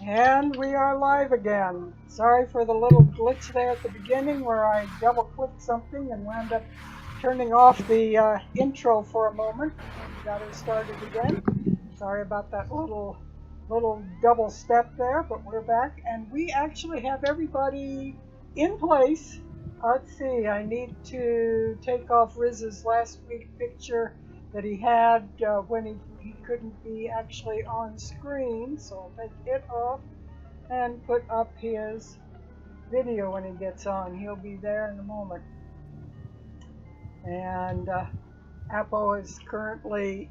And we are live again. Sorry for the little glitch there at the beginning where I double-clicked something and wound up turning off the intro for a moment. Got her started again. Sorry about that little double step there, but we're back. And we actually have everybody in place. Let's see, I need to take off Riz's last week picture that he had when he couldn't be actually on screen, so I'll take it off and put up his video when he gets on. He'll be there in a moment. And Ippo is currently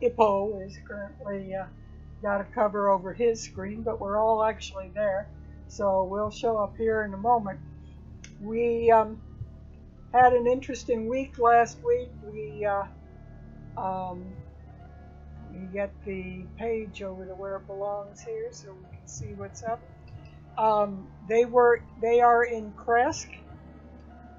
got a cover over his screen, but we're all actually there, so we'll show up here in a moment. We had an interesting week last week. We get the page over to where it belongs here so we can see what's up. They are in Kresk,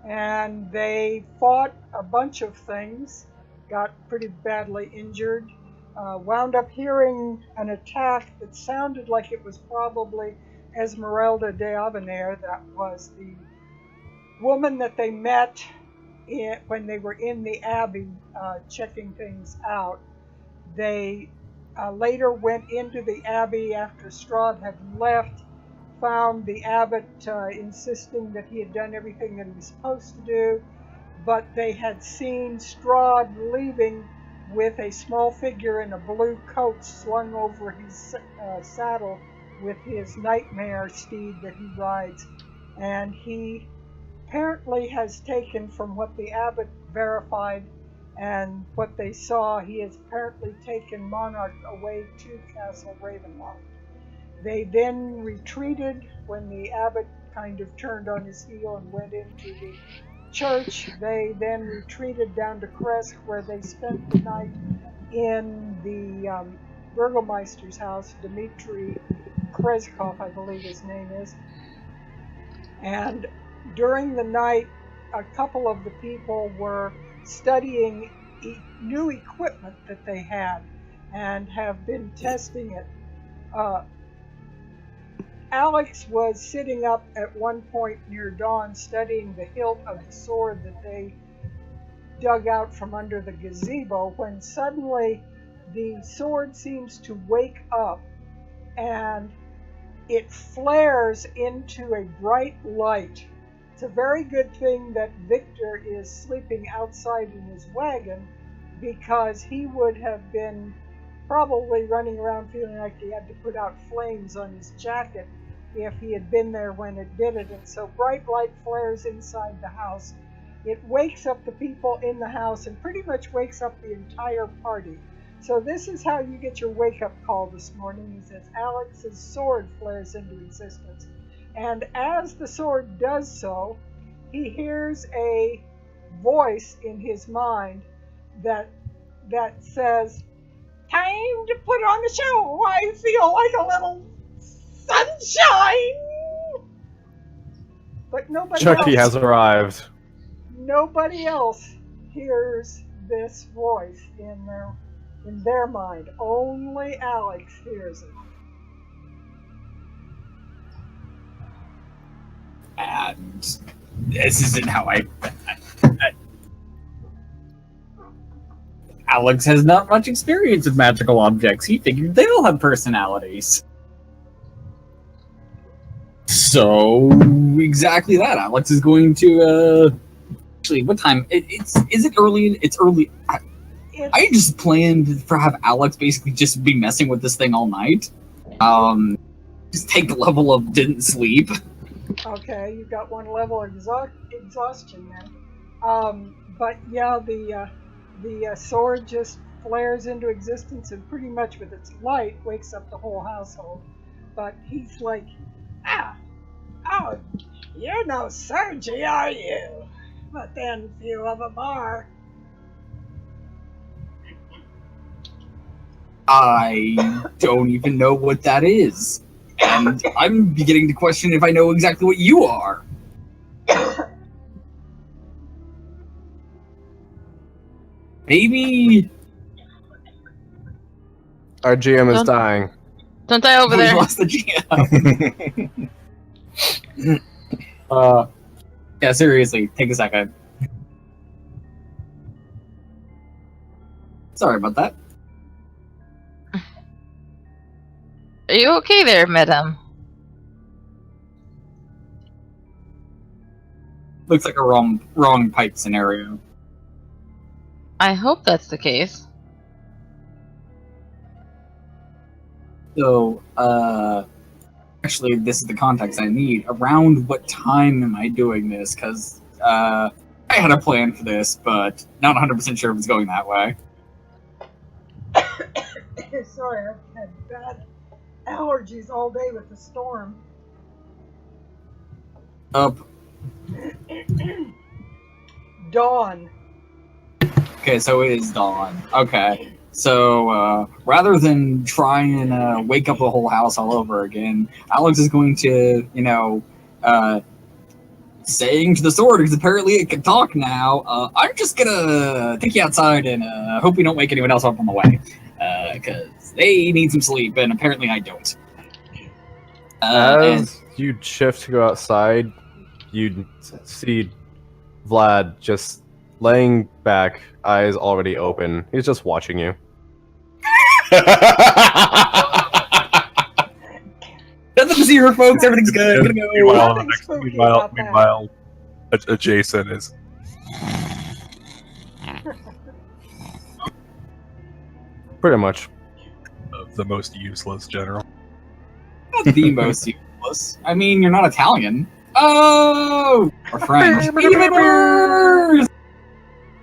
and they fought a bunch of things, got pretty badly injured, wound up hearing an attack that sounded like it was probably Esmeralda de Avenir. That was the woman that they met when they were in the Abbey checking things out. They later went into the Abbey after Strahd had left, found the abbot insisting that he had done everything that he was supposed to do, but they had seen Strahd leaving with a small figure in a blue coat slung over his saddle with his nightmare steed that he rides. And he apparently has taken, from what the abbot verified and what they saw, he has apparently taken Monarch away to Castle Ravenloft. They then retreated when the abbot kind of turned on his heel and went into the church. They then retreated down to Kresk, where they spent the night in the Burgomeister's house, Dmitri Kreskov, I believe his name is. And during the night, a couple of the people were studying new equipment that they had and have been testing it. Alax was sitting up at one point near dawn studying the hilt of the sword that they dug out from under the gazebo, when suddenly the sword seems to wake up and it flares into a bright light. It's a very good thing that Victor is sleeping outside in his wagon, because he would have been probably running around feeling like he had to put out flames on his jacket if he had been there when it did it. And so bright light flares inside the house. It wakes up the people in the house and pretty much wakes up the entire party. So this is how you get your wake-up call this morning. He says Alex's sword flares into existence. And as the sword does so, he hears a voice in his mind that says, "Time to put on the show. I feel like a little sunshine." But nobody Chucky else, has arrived. Nobody else hears this voice in their mind. Only Alax hears it. And this isn't how Alax has not much experience with magical objects. He figured they all have personalities. So, exactly that. Alax is going to, actually, what time? Is it early? It's early. I just planned for have Alax basically just be messing with this thing all night. Just take the level of didn't sleep. Okay, you've got one level of exhaustion then. But yeah, the sword just flares into existence and pretty much with its light wakes up the whole household. But he's like, oh, you're no Sergi, are you? But then few of them are. I don't even know what that is. And I'm beginning to question if I know exactly what you are. Maybe Our GM is dying. Don't die over We there. lost the GM. Yeah, seriously, take a second. Sorry about that. Are you okay there, madam? Looks like a wrong pipe scenario. I hope that's the case. So, actually, this is the context I need. Around what time am I doing this? Because, I had a plan for this, but not 100% sure if it's going that way. Sorry, I've had bad allergies all day with the storm. Up. Dawn. Okay, so it is dawn. Okay. So, rather than try and wake up the whole house all over again, Alex is going to, saying to the sword, because apparently it can talk now, I'm just gonna take you outside and hope we don't wake anyone else up on the way. Because they need some sleep, and apparently I don't. As you shift to go outside, you see Vlad just laying back, eyes already open. He's just watching you. Nothing to see her, folks. Everything's good. Gonna go. Meanwhile, Jason is. Pretty much. The most useless general. Not the most useless. I mean, you're not Italian. Oh! Or French. Even worse!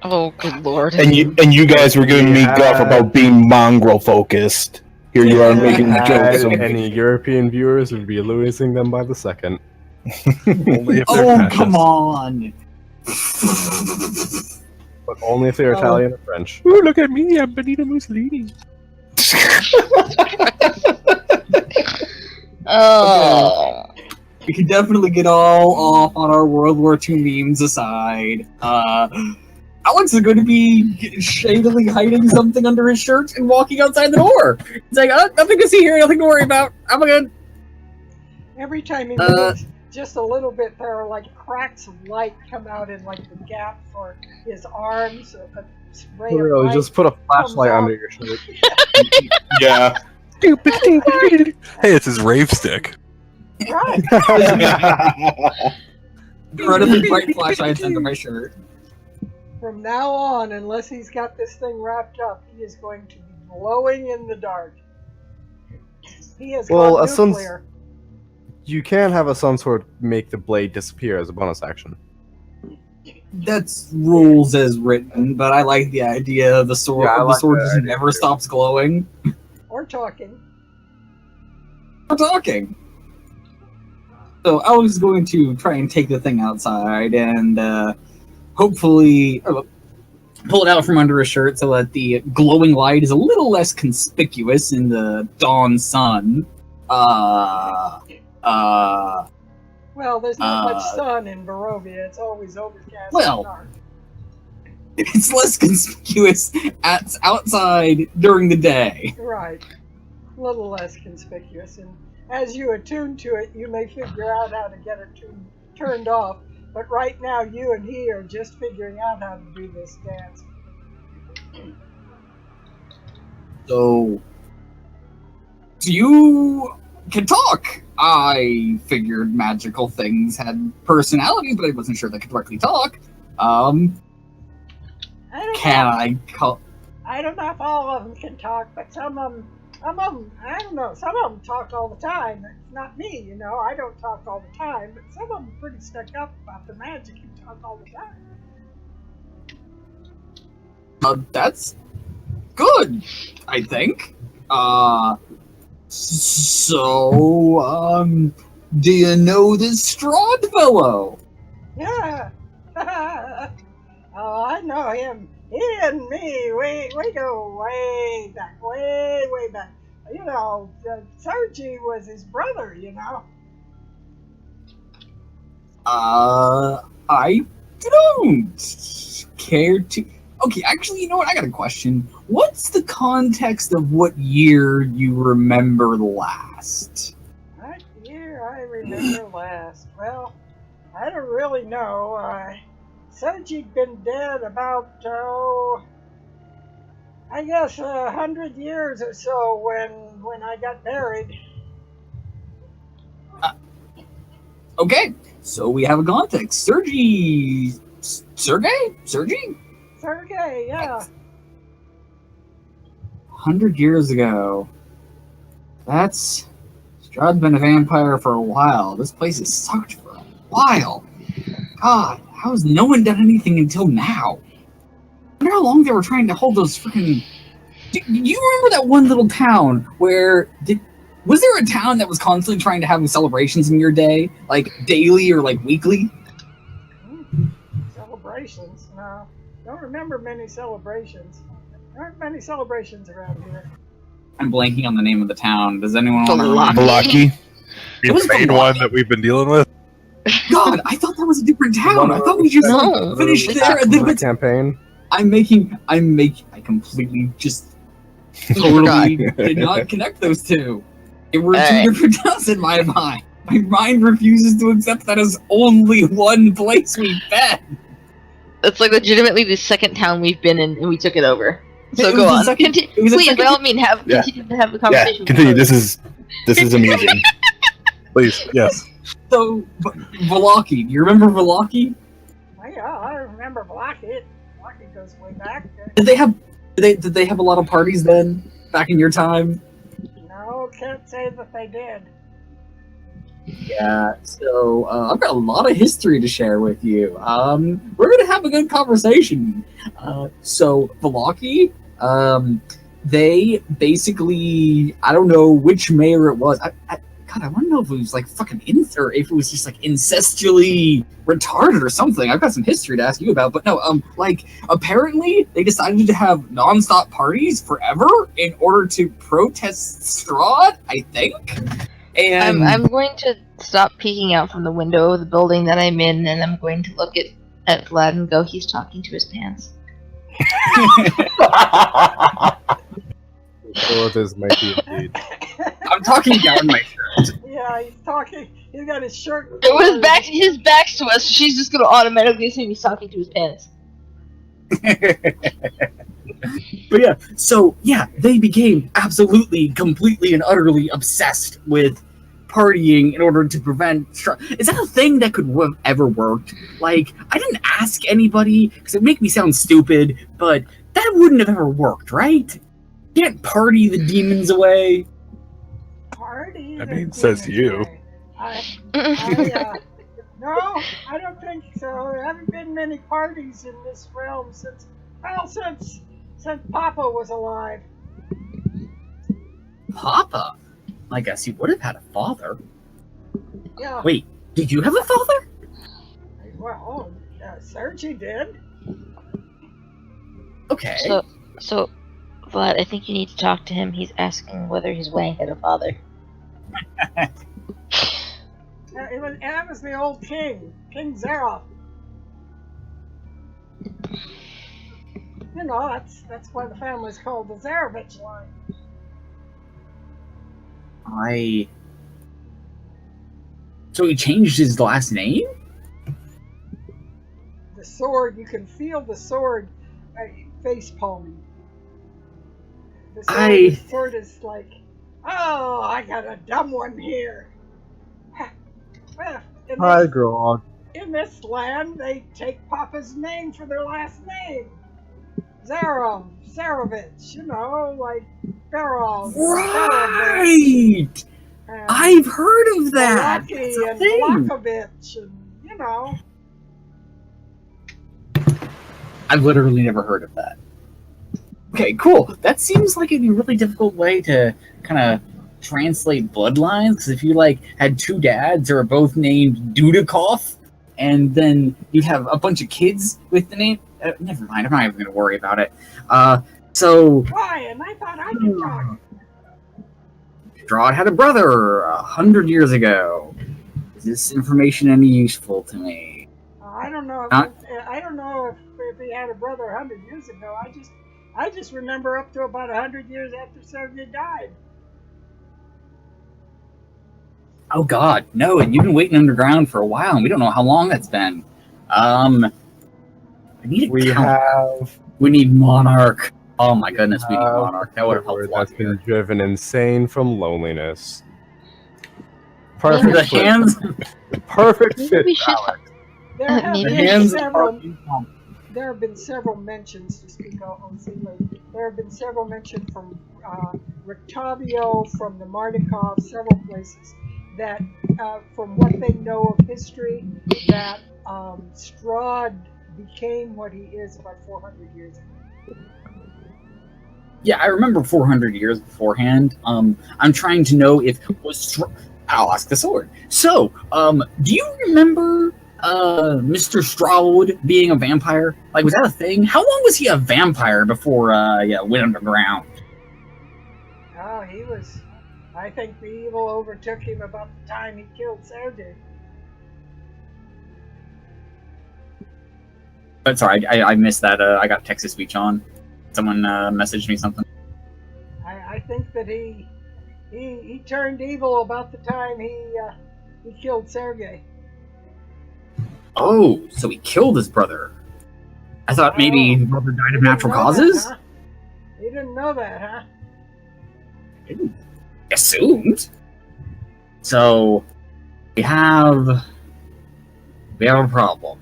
Oh, good lord. And you guys were giving me guff about being mongrel focused. Here you are making jokes. Any European viewers would be losing them by the second. Only if they're Oh, fascist. come on! But only if they're Italian or French. Ooh, look at me, I'm Benito Mussolini. Oh. We can definitely get all off on our World War II memes aside. Alex is going to be shadily hiding something under his shirt and walking outside the door. He's like, nothing to see here, nothing to worry about. I'm good. Every time he moves just a little bit, there are like cracks of light come out in like the gap for his arms. A ray of Really, light just put a flashlight comes under out. your shirt. Yeah. Hey, it's his rave stick. Right. Incredibly bright flashlights under my shirt. From now on, unless he's got this thing wrapped up, he is going to be glowing in the dark. He has Well, gone a sun's- nuclear. You can have a sun sword make the blade disappear as a bonus action. That's rules as written, but I like the idea of the sword. Yeah, I The like sword that just idea never too. stops glowing. Or talking. We're talking. So Alex is going to try and take the thing outside and hopefully pull it out from under his shirt so that the glowing light is a little less conspicuous in the dawn sun. Well, there's not much sun in Barovia. It's always overcast Well, and dark. It's less conspicuous outside during the day. Right. A little less conspicuous. And as you attune to it, you may figure out how to get it turned off. But right now, you and he are just figuring out how to do this dance. So you can talk. I figured magical things had personalities, but I wasn't sure they could directly talk. I don't Can know. I call? I don't know if all of them can talk, but some of them, I don't know, some of them talk all the time. It's not me, you know, I don't talk all the time, but some of them are pretty stuck up about the magic and talk all the time. That's good, I think. So, do you know this Strahd fellow? Yeah. Oh, I know him. He and me, we go way back, way back. You know, Sergi was his brother, you know. I don't care to. Okay, actually, you know what? I got a question. What's the context of what year you remember last? What year I remember last? Well, I don't really know. Sergi'd been dead about, I guess 100 years or so when I got married. Okay, so we have a context. Sergey? Sergey? 100 years ago. That's... Strahd's been a vampire for a while. This place has sucked for a while. God, how has no one done anything until now? I wonder how long they were trying to hold those freaking... Do you remember that one little town where... Was there a town that was constantly trying to have celebrations in your day? Like, daily or, like, weekly? Celebrations? No. Don't remember many celebrations. There aren't many celebrations around here. I'm blanking on the name of the town. Does anyone want to Blocky. Blocky. It was The main the one that we've been dealing with. God, I thought that was a different town. I thought we just No. finished It's there. And then The campaign. I completely just totally did not connect those two. It were two Alright. different towns in my mind. My mind refuses to accept that as only one place we've been. It's like legitimately the second town we've been in, and we took it over. So It go was the on. second- it was the Please, by second- all means, continue to have the Yeah, conversation. continue. This is amusing. Please, yes. So, Velaki, do you remember Velaki? Oh, yeah, I remember Blocky. Blocky goes way back. Did they have a lot of parties then, back in your time? No, can't say that they did. Yeah, so I've got a lot of history to share with you. We're gonna have a good conversation. So Velaki, they basically, I don't know which mayor it was. God, I want to know if it was like fucking or if it was just like incestually retarded or something. I've got some history to ask you about, but no, like apparently they decided to have nonstop parties forever in order to protest Strahd, I think. And I'm going to stop peeking out from the window of the building that I'm in, and I'm going to look at Vlad and go, he's talking to his pants. So it is mighty indeed. I'm talking down my shirt. Yeah, he's talking. He's got his shirt. It was his back's to us, so she's just gonna automatically assume he's talking to his pants. But yeah, so yeah, they became absolutely, completely, and utterly obsessed with partying in order to prevent. Is that a thing that could have ever worked? Like, I didn't ask anybody because it would make me sound stupid, but that wouldn't have ever worked, right? You can't party the demons away. Party. I mean, says you. No, I don't think so. There haven't been many parties in this realm since Papa was alive. Papa? I guess he would have had a father. Yeah. Wait, did you have a father? Well, Sergi did. Okay. So, Vlad, I think you need to talk to him. He's asking whether his Wang had a father. That was the old king, King Zera. You know, that's why the family's called the Zarevich line. So he changed his last name? The sword, you can feel the sword face palming. The sword is like, oh, I got a dumb one here. Well, Hi, Grog. in this land, they take Papa's name for their last name. Zarevich, you know, like Pharaoh. Right! I've heard of that! Lucky That's a and thing. Blakovich, and, you know. I've literally never heard of that. Okay, cool. That seems like it'd be a really difficult way to kind of translate bloodlines, because if you like had two dads who are both named Dudikoff, and then you'd have a bunch of kids with the name. Never mind. I'm not even going to worry about it. So Ryan, I thought I could talk. Strahd had a brother 100 years ago. Is this information any useful to me? I don't know. Not- I don't know if if he had a brother 100 years ago. I just remember up to about 100 years after Sergei died. Oh God, no! And you've been waiting underground for a while, and we don't know how long that's been. I need We need Monarch. Oh my goodness, we need Monarch. That would have helped. That's been driven insane from loneliness. Maybe Perfect. we The hands. Perfect Maybe fit. we should. There have Maybe been we hands several. There have been several mentions to speak of. There have been several mentions from Rictavio, from the Mardikov, several places that, from what they know of history, that Strahd became what he is about 400 years ago. Yeah, I remember 400 years beforehand. I'm trying to know if I'll ask the sword. So, do you remember Mr. Strahd being a vampire? Like, was that a thing? How long was he a vampire before went underground? Oh, he was. I think the evil overtook him about the time he killed Sergei. But sorry, I missed that. I got text to speech on. Someone messaged me something. I think that he turned evil about the time he killed Sergei. Oh, so he killed his brother. I thought maybe his brother died of natural causes. That, huh? You didn't know that, huh? Assumed. So we have a problem.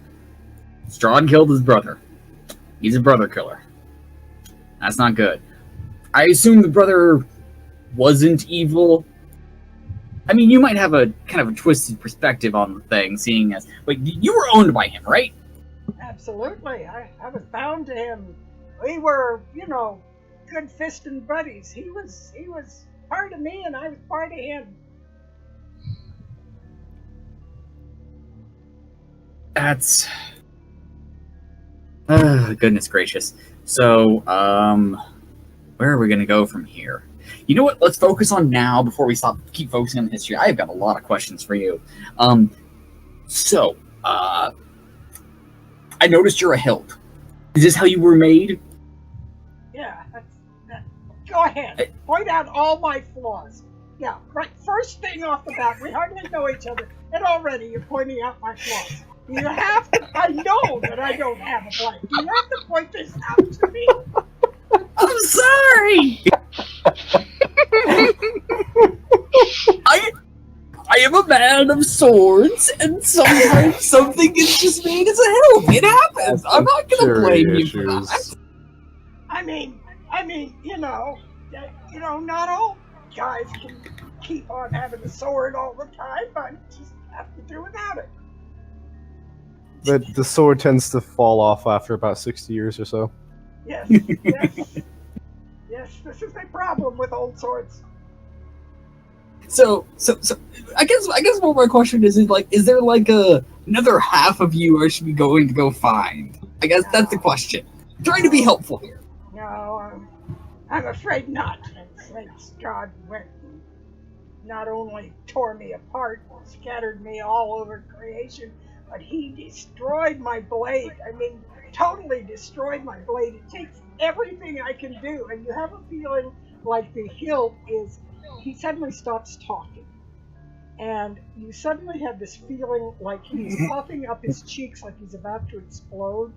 Strahd killed his brother. He's a brother killer. That's not good. I assume the brother wasn't evil. I mean, you might have a kind of a twisted perspective on the thing, seeing as you were owned by him, right? Absolutely. I was bound to him. We were, good fisting buddies. He was part of me, and I was part of him. That's goodness gracious. So, where are we going to go from here? You know what? Let's focus on now before we keep focusing on the history. I've got a lot of questions for you. I noticed you're a hilt. Is this how you were made? Yeah. Go ahead. Point out all my flaws. Yeah, right. First thing off the bat, we hardly know each other, and already you're pointing out my flaws. You have to. I know that I don't have a blank. You have to point this out to me. I'm sorry. I am a man of swords, and sometimes something is just made as a hilt. It happens. I'm not going to blame you for that. I mean, not all guys can keep on having a sword all the time, but just have to do without it. The sword tends to fall off after about 60 years or so. Yes. Yes, this is a problem with old swords. So I guess what my question is there another half of you I should be going to go find? I guess that's the question. I'm trying to be helpful here. No, I'm afraid not. Strahd went and not only tore me apart, scattered me all over creation, but he destroyed my blade. I mean, totally destroyed my blade. It takes everything I can do, and you have a feeling like the hilt is. He suddenly stops talking, and you suddenly have this feeling like he's puffing up his cheeks like he's about to explode.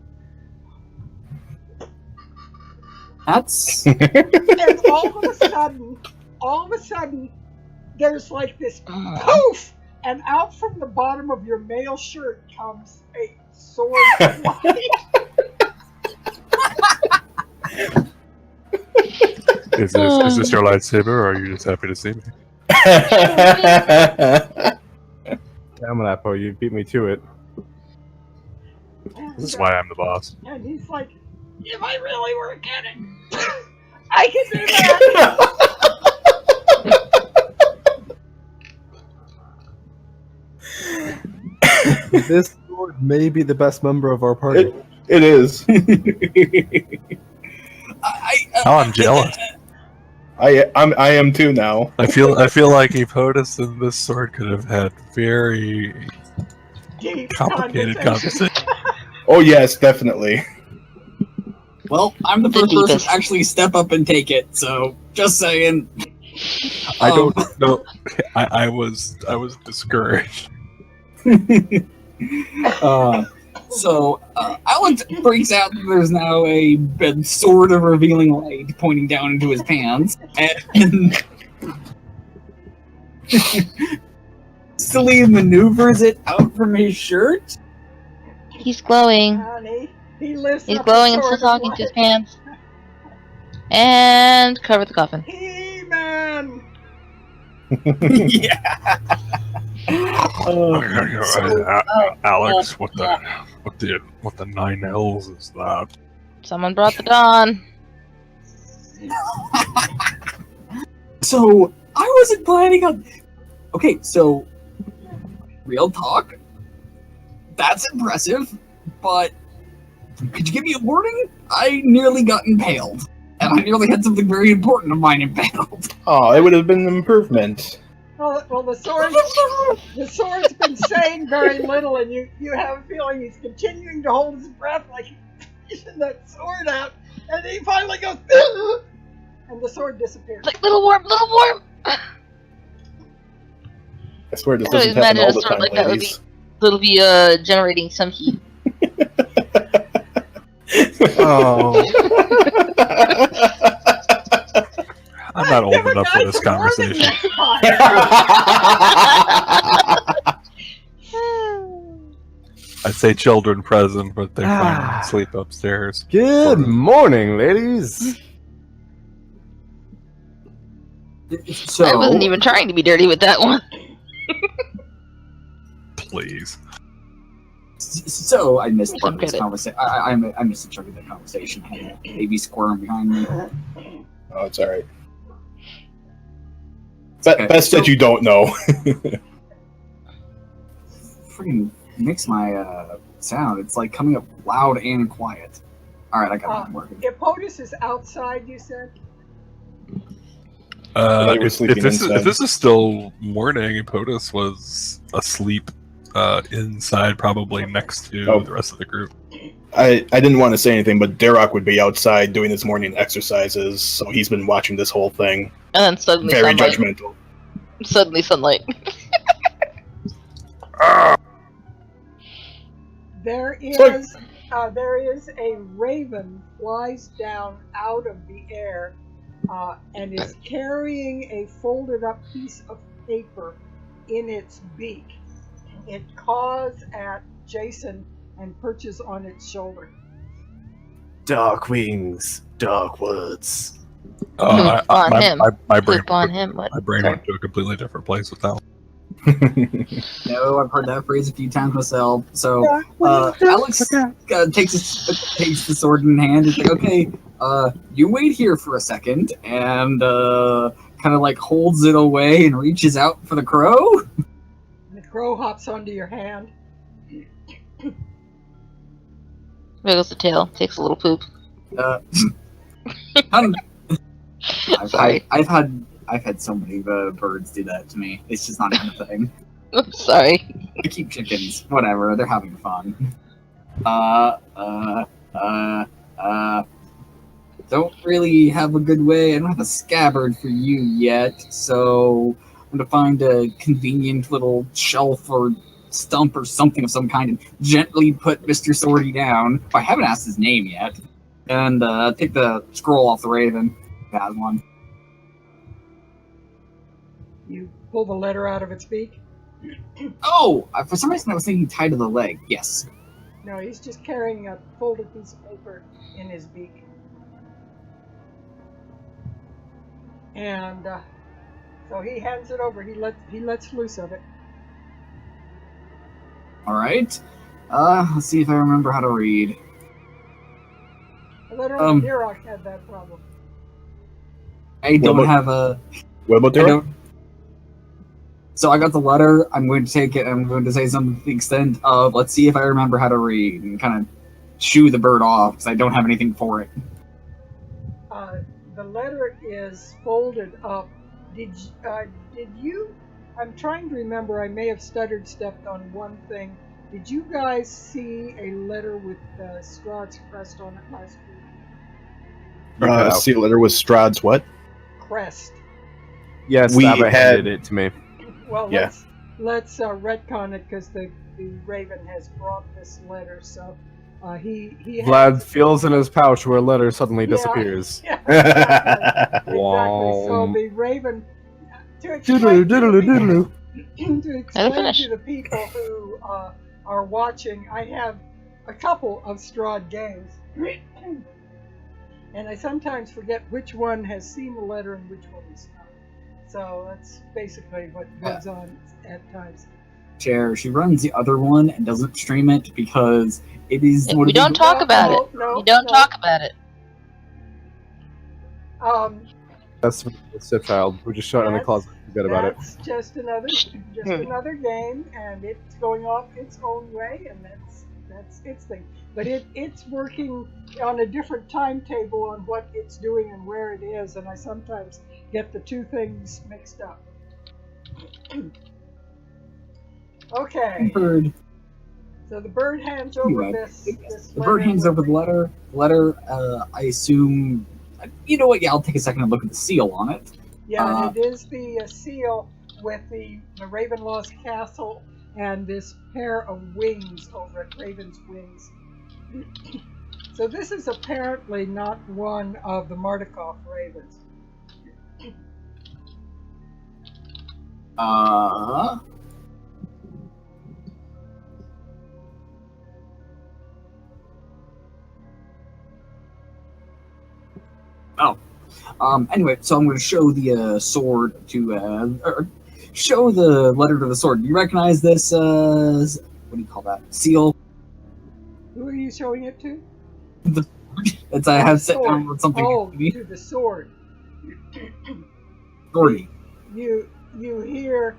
That's And all of a sudden, there's like this poof, and out from the bottom of your male shirt comes a sword flying. Is this your lightsaber, or are you just happy to see me? Damn it, Apple, you beat me to it. This is why I'm the boss. And he's like, if I really were a cannon, I can do that. This sword may be the best member of our party. It is. I'm jealous. I am too now. I feel like Epotus and this sword could have had very Deep complicated conversation. Oh yes, definitely. Well, I'm the The first person deepest. to actually step up and take it, so just saying. I don't know. I was discouraged. Alex breaks out that there's now a sort of revealing light pointing down into his pants, and silly maneuvers it out from his shirt. He's glowing. Honey, he lifts He's up glowing the and still sword talking to his pants. And cover the coffin. He-Man! Yeah. Alex, what the 9 L's is that? Someone brought the dawn. So I wasn't planning on. Okay, so real talk. That's impressive, but could you give me a warning? I nearly got impaled, and I nearly had something very important of mine impaled. Oh, it would have been an improvement. Well, the sword's been saying very little, and you have a feeling he's continuing to hold his breath like he's pushing that sword out, and then he finally goes, and the sword disappears. It's like, little warm, little warm. I swear this I always doesn't happen imagine all a the sword time, like that ladies. would be generating some heat. Oh, I'm not old Never enough for got this to warm it conversation. next time. I'd say children present, but they finally sleep upstairs. Good morning, ladies. So I wasn't even trying to be dirty with that one. Please. So I missed part of this Credit. conversation. I missed a chunk of the conversation. I had a baby squirm behind me. Oh, it's alright. Okay, Best so- that you don't know. Freaking mix my sound. It's like coming up loud and quiet. All right, I got that working. If POTUS is outside, you said? They were sleeping If inside. this is still morning, POTUS was asleep inside, probably next to Oh. the rest of the group. I didn't want to say anything, but Derek would be outside doing his morning exercises, so he's been watching this whole thing. And then suddenly Very sunlight. judgmental. Suddenly sunlight. There is a raven flies down out of the air and is carrying a folded up piece of paper in its beak. It caws at Jason and perches on its shoulder. Dark wings, dark woods. On him. My brain, Poop on him. What? my brain Sorry. went to a completely different place with that one. No, I've heard that phrase a few times myself. So Alex takes the sword in hand. It's like, okay, you wait here for a second, and kind of like holds it away and reaches out for the crow. And the crow hops onto your hand. Wiggles the tail. Takes a little poop. Sorry. I've had so many birds do that to me. It's just not even a thing. I'm sorry. I keep chickens. Whatever. They're having fun. Don't really have a good way. I don't have a scabbard for you yet, so I'm gonna find a convenient little shelf or stump or something of some kind and gently put Mr. Swordy down. I haven't asked his name yet. And take the scroll off the raven. It has one. You pull the letter out of its beak. Oh! For some reason I was thinking tied to the leg. Yes. No, he's just carrying a folded piece of paper in his beak. And so he hands it over. He lets loose of it. Alright. Let's see if I remember how to read. Literally, Dirok had that problem. I don't have a... What about I Derek? don't... So I got the letter. I'm going to take it. I'm going to say something to the extent of, let's see if I remember how to read, and kind of shoo the bird off, because I don't have anything for it. The letter is folded up. Did you? I'm trying to remember. I may have stepped on one thing. Did you guys see a letter with straw expressed on it last week? You cut out. See a letter with Strahd's what? crest. Yes, We Saba had- handed it to me. Well, Yeah. let's retcon it because the Raven has brought this letter. So he Vlad has, feels in his pouch where a letter suddenly Yeah. disappears. Yeah, exactly. Wow. So the Raven to explain Doodle-doodle-doodle. to explain finish. to the people who are watching, I have a couple of Strahd games, and I sometimes forget which one has seen the letter and which one is not. So that's basically what goes on at times. Chair. She runs the other one and doesn't stream it because it is. We don't talk about it. No, We don't no. talk about it. That's the stepchild. We're just shut in the closet. Forget about it. That's just another game, and it's going off its own way, and that's its thing. But it's working on a different timetable on what it's doing and where it is, and I sometimes get the two things mixed up. Okay, Bird. so the bird hands over Anyway, this The bird letter hands over with the letter. Letter. I assume. You know what? Yeah, I'll take a second and look at the seal on it. Yeah, and it is the seal with the Ravenlaw's castle and this pair of wings over it, Raven's wings. So this is apparently not one of the Mardukov ravens. Anyway, so I'm going to show the sword to, or show the letter to the sword. Do you recognize this, what do you call that? Seal? Who are you showing it to? It's, I have set Sword. down with something. Oh, to the sword. Authority. You hear,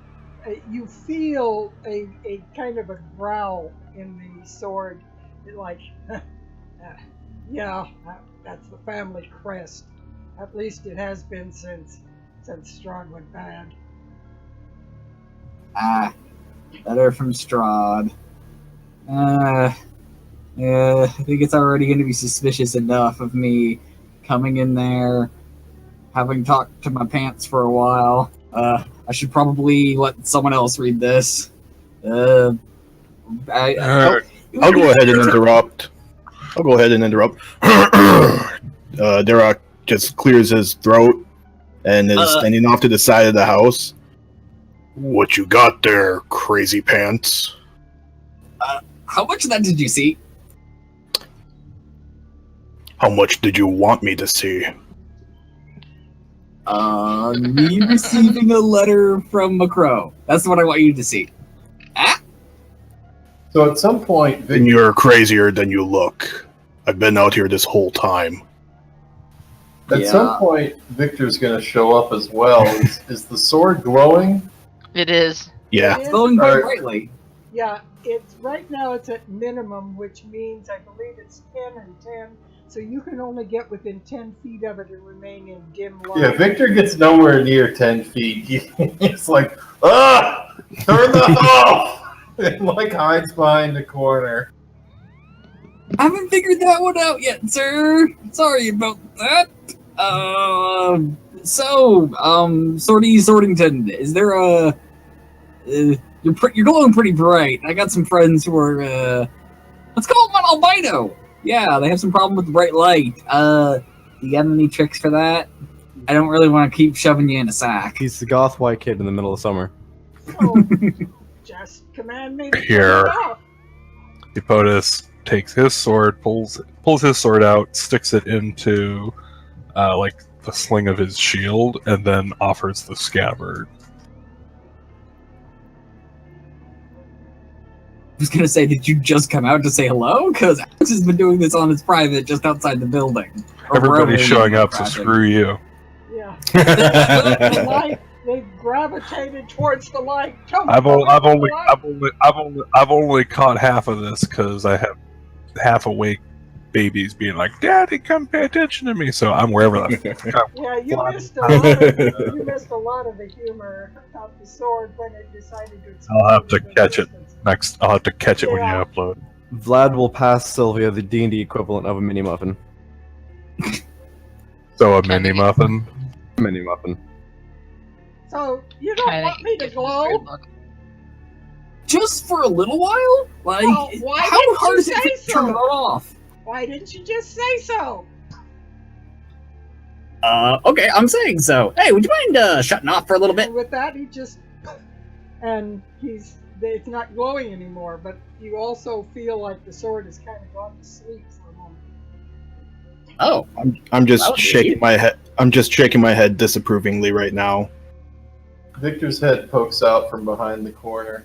you feel a kind of a growl in the sword, like, yeah, that's the family crest. At least it has been since Strahd went bad. Letter from Strahd. Yeah, I think it's already going to be suspicious enough of me coming in there, having talked to my pants for a while. I should probably let someone else read this. I'll go ahead and interrupt. Derek just clears his throat and is standing off to the side of the house. What you got there, crazy pants? How much of that did you see? How much did you want me to see? Me receiving a letter from Macro. That's what I want you to see. So at some point, Then you're crazier than you look. I've been out here this whole time. At some point, Victor's going to show up as well. Is the sword glowing? It is. Yeah. It is- Glowing very Alright. brightly. Yeah, it's right now it's at minimum, which means I believe it's 10 and 10. So you can only get within 10 feet of it and remain in dim light. Yeah, Victor gets nowhere near 10 feet. He's like, turn that off! And like hides behind the corner. I haven't figured that one out yet, sir. Sorry about that. Sorty Sortington, is there a... you're glowing pretty bright. I got some friends who are, let's call them an albino. Yeah, they have some problem with the bright light. Do you have any tricks for that? I don't really want to keep shoving you in a sack. He's the goth white kid in the middle of summer. Oh, just command me to Here. turn it off. Epotus takes his sword, pulls his sword out, sticks it into like the sling of his shield, and then offers the scabbard. I was gonna say, did you just come out to say hello? Because Alex has been doing this on his private just outside the building. Or wherever Everybody's he showing was up, so crashing. screw you. Yeah. The light, they've gravitated towards the light. Don't I've go only into the light. I've only caught half of this because I have half awake babies being like, "Daddy, come pay attention to me." So I'm wherever the fuck Yeah, you Fly. missed a lot of the humor of the sword when it decided to explode. I'll have to into catch it. existence. next. I'll have to catch it when Yeah. you So a mini muffin. Mini muffin. So you don't want me to glow? Just for a little while? Like, Well, why how didn't hard you is it say to turn so? it off? Why didn't you just say so? Okay, I'm saying so. Hey, would you mind shutting off for a little bit? And with that, he just it's not glowing anymore. But you also feel like the sword has kind of gone to sleep for a moment. Oh, I'm just That was shaking easy. my head. I'm just shaking my head disapprovingly right now. Victor's head pokes out from behind the corner.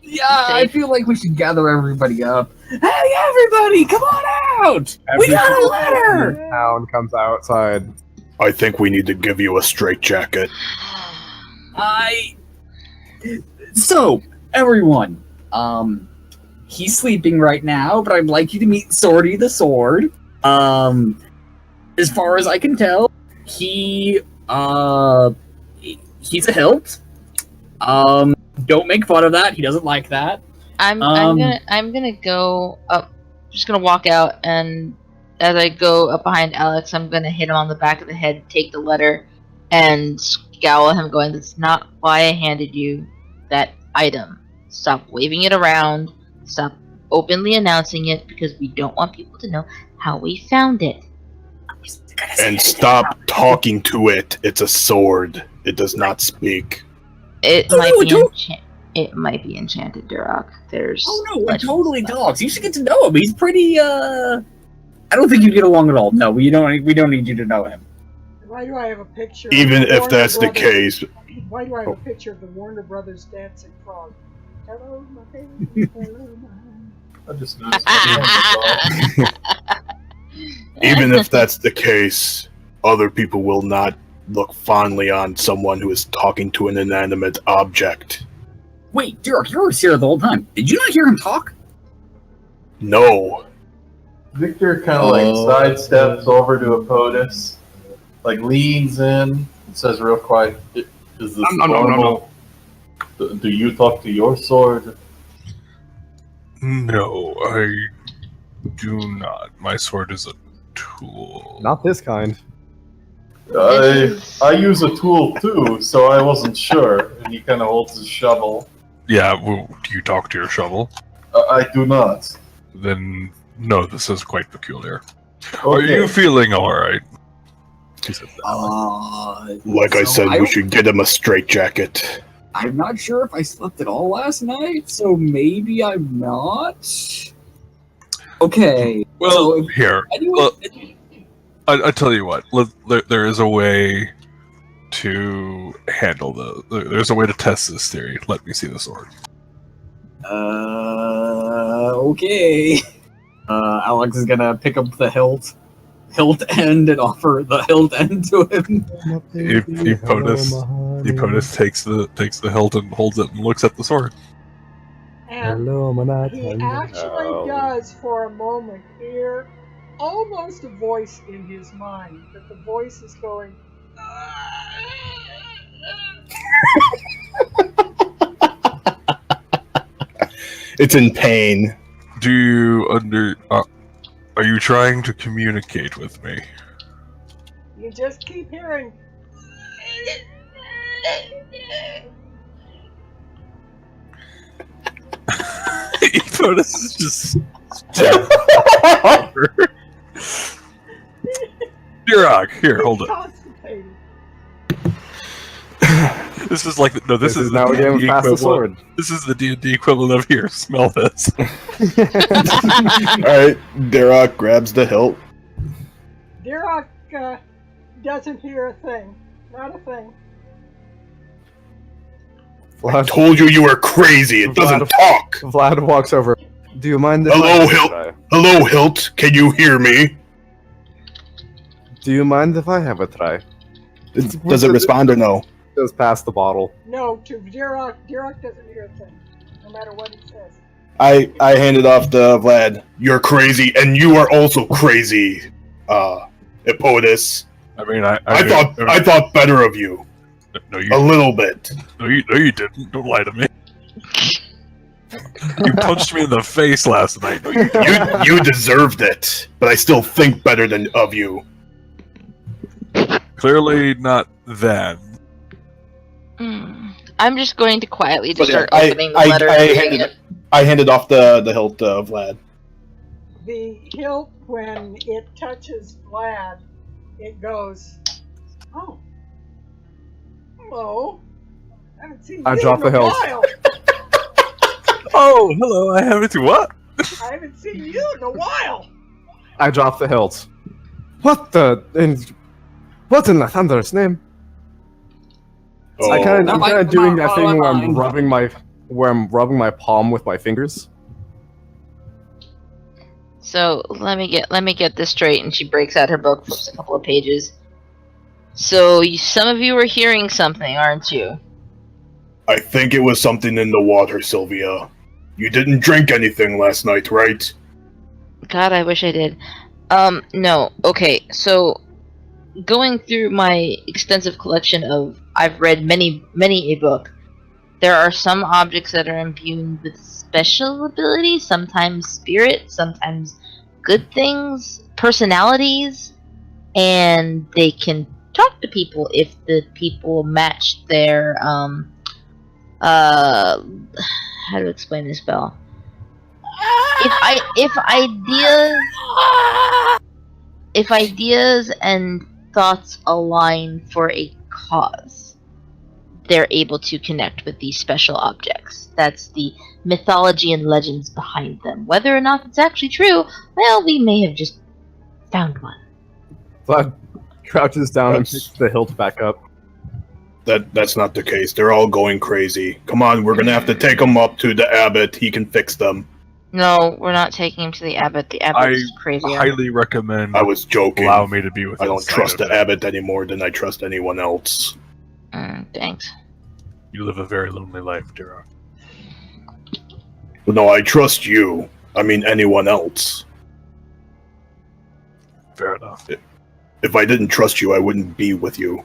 yeah, I feel like we should gather everybody up. Hey, everybody, come on out! We got a letter! Town comes outside. I think we need to give you a straitjacket. So, everyone, he's sleeping right now, but I'd like you to meet Swordy the Sword. As far as I can tell, he's a hilt. Don't make fun of that. He doesn't like that. I'm gonna go up. Just gonna walk out, and as I go up behind Alex, I'm gonna hit him on the back of the head, take the letter, and scowl at him, going, "That's not why I handed you that item. Stop waving it around. Stop openly announcing it, because we don't want people to know how we found it." And stop talking to it. It's a sword. It does not speak. It Oh, might no, be don't- it might be enchanted, Duroc. There's Oh no, he legends totally about it. talks. You should get to know him. He's pretty. I don't think you get along at all. No, we don't need you to know him. Why do I have a picture? Even of the if Warner that's the Brothers- case, Why do I have a picture of the Warner Brothers dancing frog? Hello, my baby. Hello, my. I just noticed my hand was off. even if that's the case, other people will not look fondly on someone who is talking to an inanimate object. Wait, Derek, you were here the whole time. Did you not hear him talk? No. Victor kind of like sidesteps over to Apotus, like leans in, and says real quiet, "Is this No. normal? Do you talk to your sword?" No, I do not. My sword is a tool. Not this kind. I use a tool too, so I wasn't sure. And he kind of holds his shovel. Yeah, well, do you talk to your shovel? I do not. Then, no, this is quite peculiar. Are Okay. you feeling alright? He said, Like I So said, I- we should get him a straitjacket. I'm not sure if I slept at all last night, so maybe I'm not. Okay. well, So, here. anyway, Well, I tell you what. There is a way to handle there's a way to test this theory. Let me see the sword. okay. Alex is gonna pick up the hilt end and offer the hilt end to him. Epotus takes the hilt and holds it and looks at the sword. And Hello, my he actually does, for a moment, hear almost a voice in his mind, but the voice is going. It's in pain. Do you are you trying to communicate with me? You just keep hearing. Epotus is just Durok, here, hold it. Constipated. This is like This is the now a game of D&D Pass the equivalent. Sword. This is the D&D equivalent of here. Smell this. Alright, Derok grabs the hilt. Duroc doesn't hear a thing. Not a thing. I Vlad, told you were crazy. It doesn't talk. Vlad walks over. Do you mind if Hello, I Hilt. try? Hello, Hilt. Can you hear me? Do you mind if I have a try? Does it respond or no? Just pass the bottle. No, to Duroc, Duroc doesn't hear a thing, no matter what he says. I hand it off to Vlad. You're crazy, and you are also crazy, Epotus. I mean, I thought better of you. No, A little bit. you didn't. Don't lie to me. You punched me in the face last night. No, you didn't. You deserved it, but I still think better of you. Clearly not then. I'm just going to quietly just But yeah, start opening the letter and reading it. I handed off the hilt to Vlad. The hilt, when it touches Vlad, it goes, "Oh, hello. I haven't seen I you dropped in the a hilt. while. Oh, hello, I haven't seen what? I haven't seen you in a while." I dropped the hilt. What the? What in the thunder's name? Oh, I'm kind of doing that thing where fine. I'm rubbing my palm with my fingers. So let me get this straight. And she breaks out her book, flips a couple of pages. So some of you are hearing something, aren't you? I think it was something in the water, Sylvia. You didn't drink anything last night, right? God, I wish I did. No. Okay, so going through my extensive collection of, I've read many a book. There are some objects that are imbued with special abilities, sometimes spirit, sometimes good things, personalities, and they can talk to people if the people match their how to explain this spell? If ideas and thoughts align for a cause, they're able to connect with these special objects. That's the mythology and legends behind them. Whether or not it's actually true, well, we may have just found one. Vlad crouches down and picks the hilt back up. That's not the case. They're all going crazy. Come on, we're gonna have to take them up to the abbot. He can fix them. No, we're not taking him to the abbot. The abbot's crazy. Highly recommend I was joking. allow me to be with I don't trust the abbot any more than I trust anyone else. Thanks. You live a very lonely life, Dira. No, I trust you. I mean anyone else. Fair enough. If I didn't trust you, I wouldn't be with you.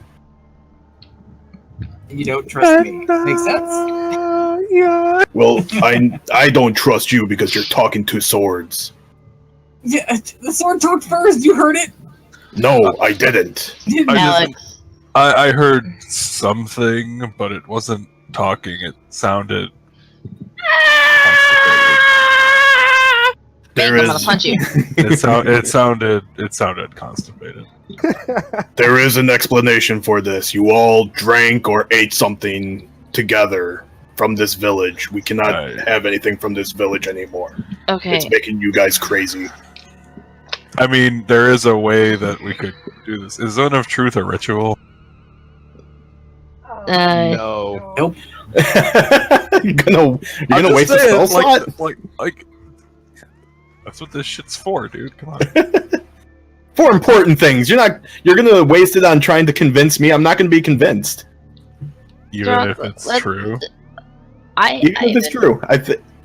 You don't trust me. Makes sense. Yeah. Well, I don't trust you because you're talking to swords. Yeah, the sword talked first. You heard it. No, I didn't. Alex. I heard something, but it wasn't talking. It sounded. There I'm gonna is punch you. It sounded constipated. there is an explanation for this. You all drank or ate something together from this village. We cannot have anything from this village anymore. Okay. It's making you guys crazy. I mean, there is a way that we could do this. Is Zone of Truth a ritual? No. Nope. you're gonna waste a spell slot? Like, that's what this shit's for, dude. Come on. For important things. You're gonna waste it on trying to convince me. I'm not gonna be convinced. Even if it's true. Even if it's true.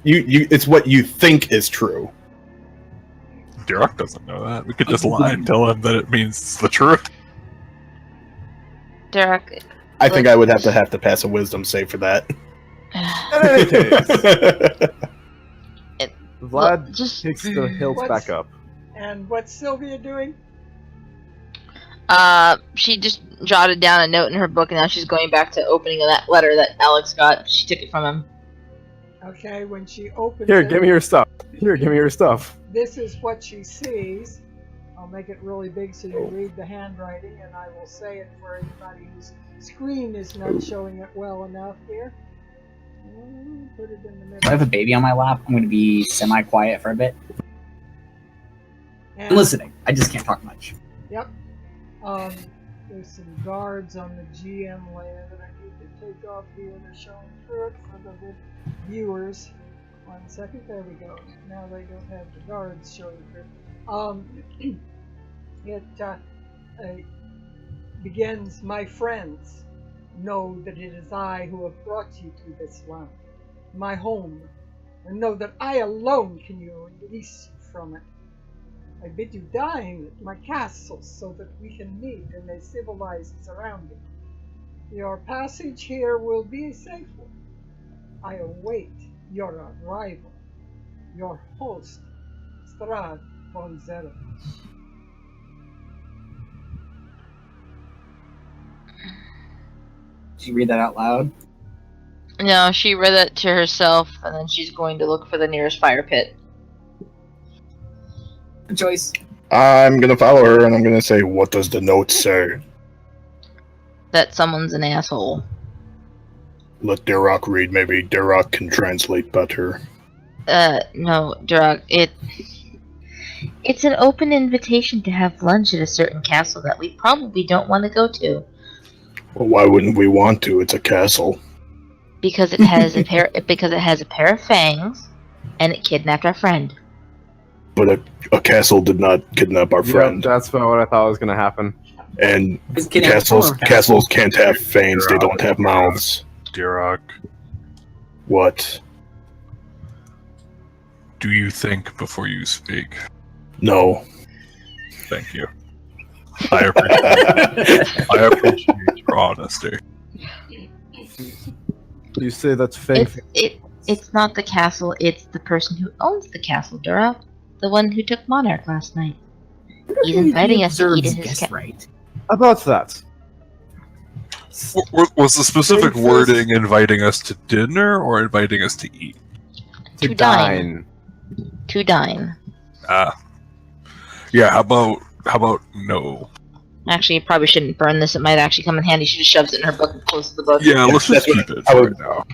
It's what you think is true. Dirk doesn't know that. We could just lie and tell him that it means the truth. Derek. I think I would have to pass a wisdom save for that. Vlad just picks the hilt back up. And what's Sylvia doing? she just jotted down a note in her book, and now she's going back to opening that letter that Alex got. She took it from him. Okay, when she opens Here, it, give me your stuff. Here, give me your stuff. this is what she sees. I'll make it really big so you read the handwriting, and I will say it for anybody whose screen is not showing it well enough here. Put it in the middle. I have a baby on my lap. I'm going to be semi-quiet for a bit. And, I'm listening. I just can't talk much. Yep. There's some guards on the GM layer that I need to take off here. They're showing through it for the viewers. 1 second. There we go. Now they don't have the guards showing through. It begins, "My friends, know that it is I who have brought you to this land, my home, and know that I alone can release you from it. I bid you dine at my castle so that we can meet in a civilized surrounding. Your passage here will be a safe one. I await your arrival. Your host, Strad von Zero." Did you read that out loud? No, she read that to herself, and then she's going to look for the nearest fire pit. Good choice. I'm gonna follow her and I'm gonna say, what does the note say? That someone's an asshole. Let Derok read. Maybe Derok can translate better. No, Durak, it's an open invitation to have lunch at a certain castle that we probably don't want to go to. Well, why wouldn't we want to? It's a castle. Because it has a pair of fangs, and it kidnapped our friend. But a castle did not kidnap our friend. Yep, that's what I thought was going to happen. And It's kidnapped castles can't have fangs. They don't have mouths. Dirok, What? do you think before you speak? No. Thank you. I appreciate your honesty. You say that's fake. It's not the castle, it's the person who owns the castle, Durak. The one who took Monarch last night. He's inviting us to eat at his castle. Right. About that. Was the specific Fake wording inviting us to dinner or inviting us to eat? To dine. To dine. Yeah, how about no? Actually, you probably shouldn't burn this. It might actually come in handy. She just shoves it in her book and closes the book. Yeah, let's just That's keep it I for would- now.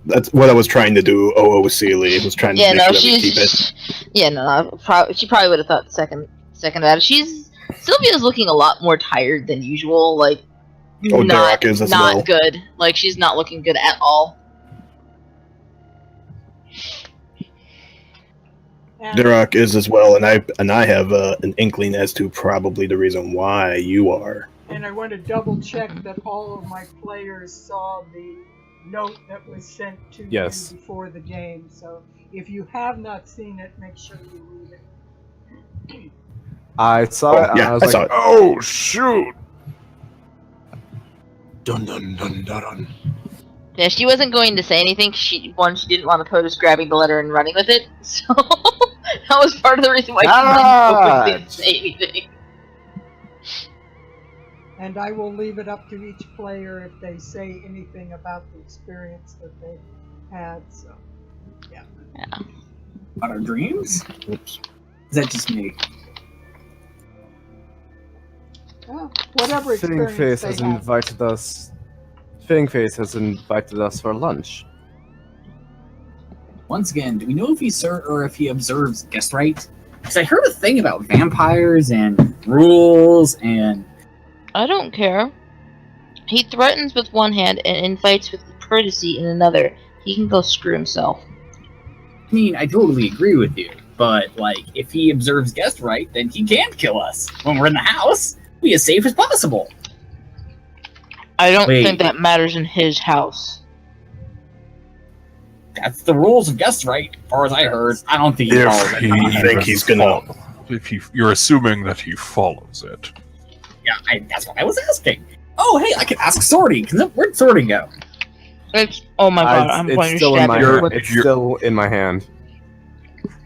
That's what I was trying to do. Sealy was trying to Yeah, make no, sure that we keep it. she probably would have thought second about it. Sylvia's looking a lot more tired than usual. Like, Oh, not Derek is as well. good. Like, she's not looking good at all. And Derek is as well, and I have an inkling as to probably the reason why you are. And I want to double check that all of my players saw the note that was sent to Yes. you before the game. So if you have not seen it, make sure you read it. I saw it, and yeah, I was I like, saw it. oh, shoot! Dun dun dun dun dun. Yeah, she wasn't going to say anything. She didn't want to POTUS grabbing the letter and running with it. So that was part of the reason why she didn't say anything. And I will leave it up to each player if they say anything about the experience that they had. So, yeah. About our dreams? Oops. Is that just me? Well, whatever experience Fangface they has had. invited us. Fangface has invited us for lunch. Once again, do we know if he observes guest right? Because I heard a thing about vampires and rules and. I don't care. He threatens with one hand and invites with courtesy in another. He can go screw himself. I mean, I totally agree with you, but like, if he observes guest right, then he can't kill us when we're in the house. Be as safe as possible. I don't Wait. think that matters in his house. That's the rules of guest right, as far as I heard. I don't think he follows If it. he I think he's gonna- you're assuming that he follows it. Yeah, that's what I was asking. Oh, hey, I can ask Sorty. Where'd Sorty go? Oh my god, I'm going it's to still in stab my you. hand. with- It's still in my hand.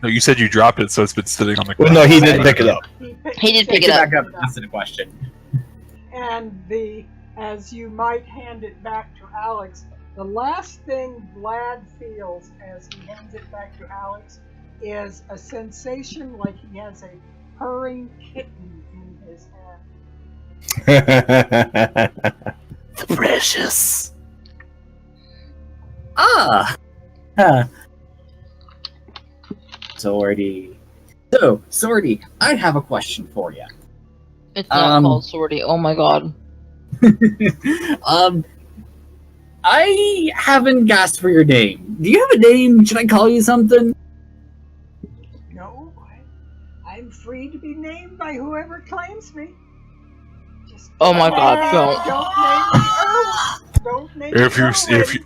No, you said you dropped it, so it's been sitting on the Well, ground. no, he didn't pick it up. He did pick Pick it up. back up and answer the question. And as you might hand it back to Alex, the last thing Vlad feels as he hands it back to Alex is a sensation like he has a purring kitten in his hand. Precious. Ah. Huh. Sorty. So, Sorty, I have a question for you. It's not called Sorty. Oh my god. I haven't asked for your name. Do you have a name? Should I call you something? No, I'm free to be named by whoever claims me. Just Oh my god, don't. Don't name me If you,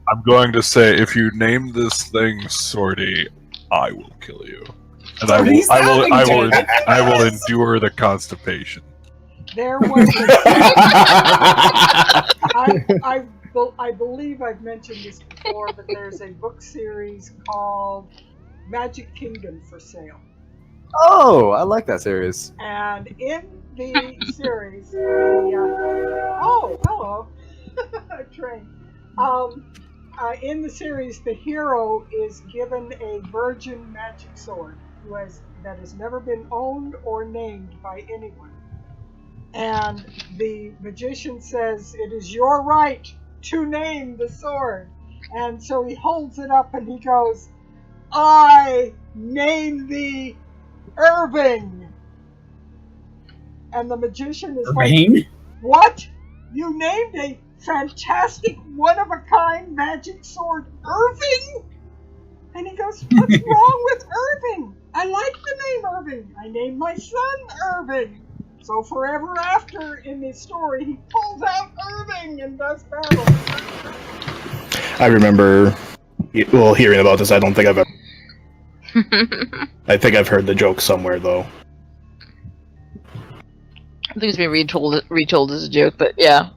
I'm going to say, if you name this thing Sorty, I will kill you, and I will endure the constipation. There was I believe I've mentioned this before, but there's a book series called Magic Kingdom for sale. Oh, I like that series. And in the series, oh, hello. train. In the series, the hero is given a virgin magic sword that has never been owned or named by anyone. And the magician says, "It is your right to name the sword." And so he holds it up and he goes, "I name thee Irving." And the magician is Irving? like, "What? You named a fantastic, one-of-a-kind magic sword Irving?" And he goes, "What's wrong with Irving? I like the name Irving. I named my son Irving." So forever after in the story, he pulls out Irving and does battle. I remember, hearing about this. I don't think I've ever. I think I've heard the joke somewhere, though. I think it's been retold as a joke, but yeah.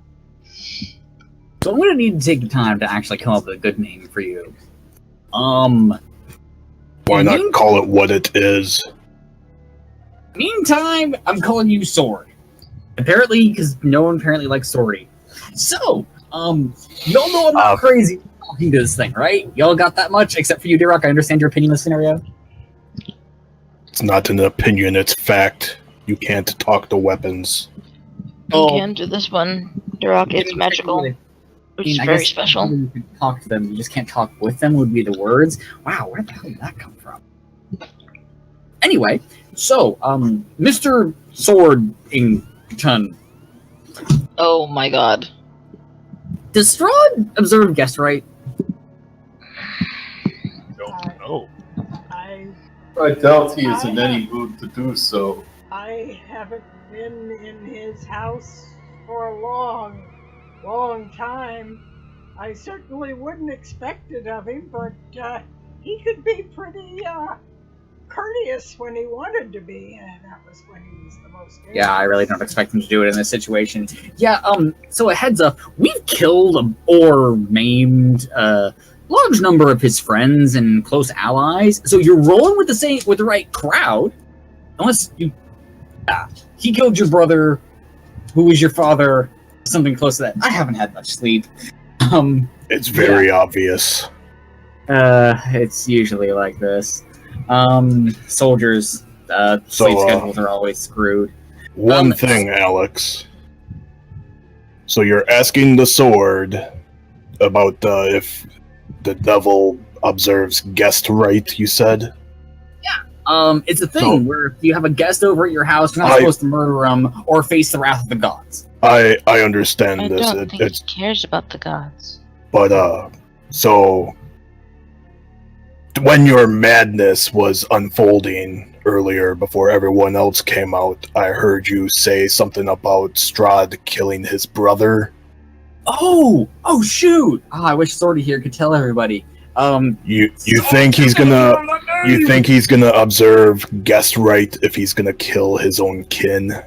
So I'm gonna need to take the time to actually come up with a good name for you. Why not call it what it is? Meantime, I'm calling you Sword. Apparently, because no one apparently likes Swordy. So, y'all know I'm not crazy talking to this thing, right? Y'all got that much? Except for you, Dirok. I understand your opinion on the scenario. It's not an opinion, it's fact. You can't talk to weapons. You can do this one, Durok. It's magical. Which is very special. You can talk to them, you just can't talk with them, would be the words. Wow, where the hell did that come from? Anyway, so, Mr. Swordington. Oh my god. Does Strahd observe guest right? Don't know. I doubt he is in any mood to do so. I haven't been in his house for a long time. I certainly wouldn't expect it of him, but he could be pretty courteous when he wanted to be, and that was when he was the most dangerous. Yeah, I really don't expect him to do it in this situation. Yeah, so a heads up, we've killed or maimed a large number of his friends and close allies, so you're rolling with the right crowd, unless you... he killed your brother, who was your father, something close to that. I haven't had much sleep. It's very obvious. It's usually like this. Soldiers, sleep schedules are always screwed. One thing, Alax. So you're asking the sword about if the devil observes guest right, you said? It's a thing where if you have a guest over at your house, you're not supposed to murder them or face the wrath of the gods. I understand this. I don't think he cares about the gods. But, so... when your madness was unfolding earlier, before everyone else came out, I heard you say something about Strahd killing his brother. Oh shoot! I wish Swordy here could tell everybody. You think he's gonna observe guest right if he's gonna kill his own kin?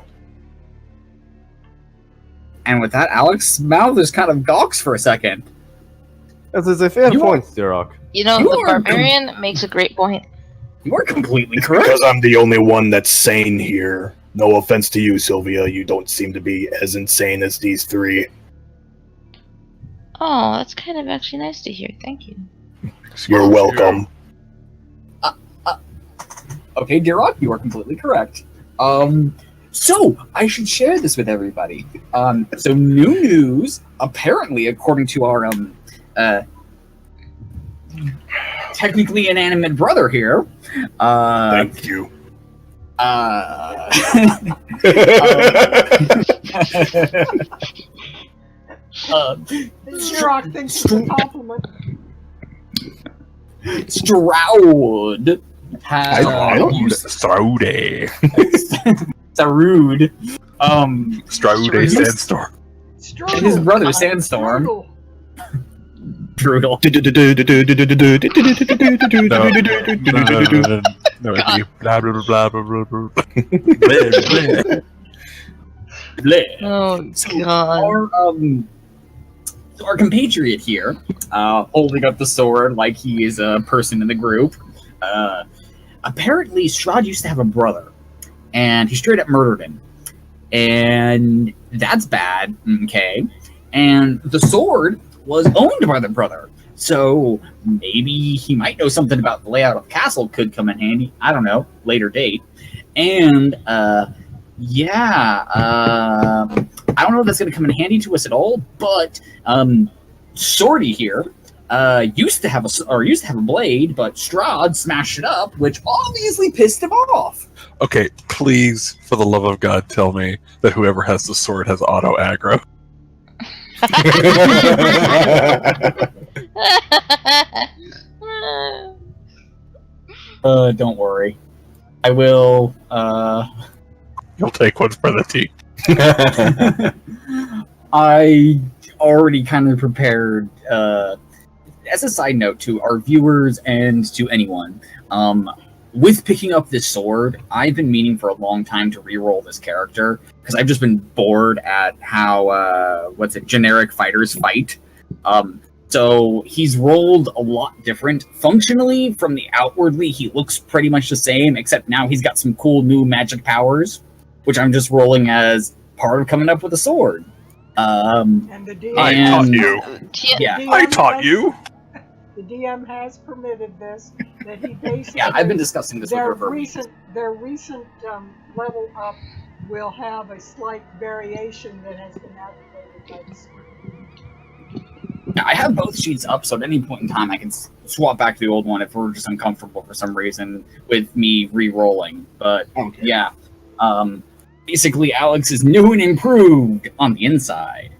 And with that, Alex's mouth is kind of gawks for a second. That's a fair point, Durok. You know, the barbarian makes a great point. You are completely It's correct. because I'm the only one that's sane here. No offense to you, Sylvia. You don't seem to be as insane as these three. Oh, that's kind of actually nice to hear. Thank you. You're welcome. Okay, Dirok, you are completely correct. So I should share this with everybody. So new news. Apparently, according to our technically inanimate brother here. Thank you. Rock thinks it's a compliment. Stroud has I don't use Stroude. Sarud. Stroude Sandstorm. And his brother Sandstorm. Brutal. No, it'd be blah blah blah blah blah blah. Oh So god. our compatriot here, holding up the sword like he is a person in the group. Apparently, Strahd used to have a brother, and he straight up murdered him, and that's bad. Okay, and the sword was owned by the brother. So maybe he might know something about the layout of the castle, could come in handy. I don't know, later date. And I don't know if that's going to come in handy to us at all. But Swordy here used to have a blade, but Strahd smashed it up, which obviously pissed him off. Okay, please, for the love of God, tell me that whoever has the sword has auto aggro. Don't worry. I will. You'll take one for the team. I already kind of prepared. As a side note to our viewers and to anyone, with picking up this sword, I've been meaning for a long time to reroll this character because I've just been bored at how generic fighters fight. So he's rolled a lot different. Functionally, from the outwardly, he looks pretty much the same, except now he's got some cool new magic powers, which I'm just rolling as part of coming up with a sword. And the DM, I taught you. Yeah. I taught you. The DM has permitted this. That he basically. Yeah, I've been discussing this with their her for recent level up will have a slight variation that has been activated by the sword. Yeah, I have both sheets up, so at any point in time I can swap back to the old one if we're just uncomfortable for some reason with me re-rolling. But yeah, basically Alex is new and improved on the inside.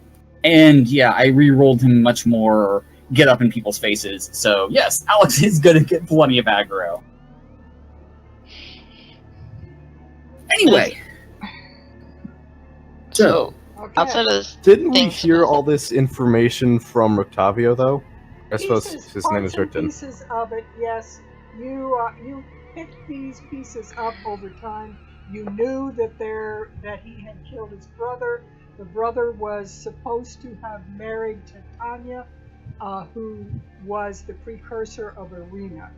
And yeah, I re-rolled him much more get up in people's faces. So yes, Alex is going to get plenty of aggro. Anyway. So, Okay. outside of this, Didn't we Thanks. hear all this information from Rictavio, though? I suppose Pieces, his name is parts and Richten. Pieces of it, yes. You picked these pieces up over time. You knew that he had killed his brother. The brother was supposed to have married to Tanya, who was the precursor of Irina.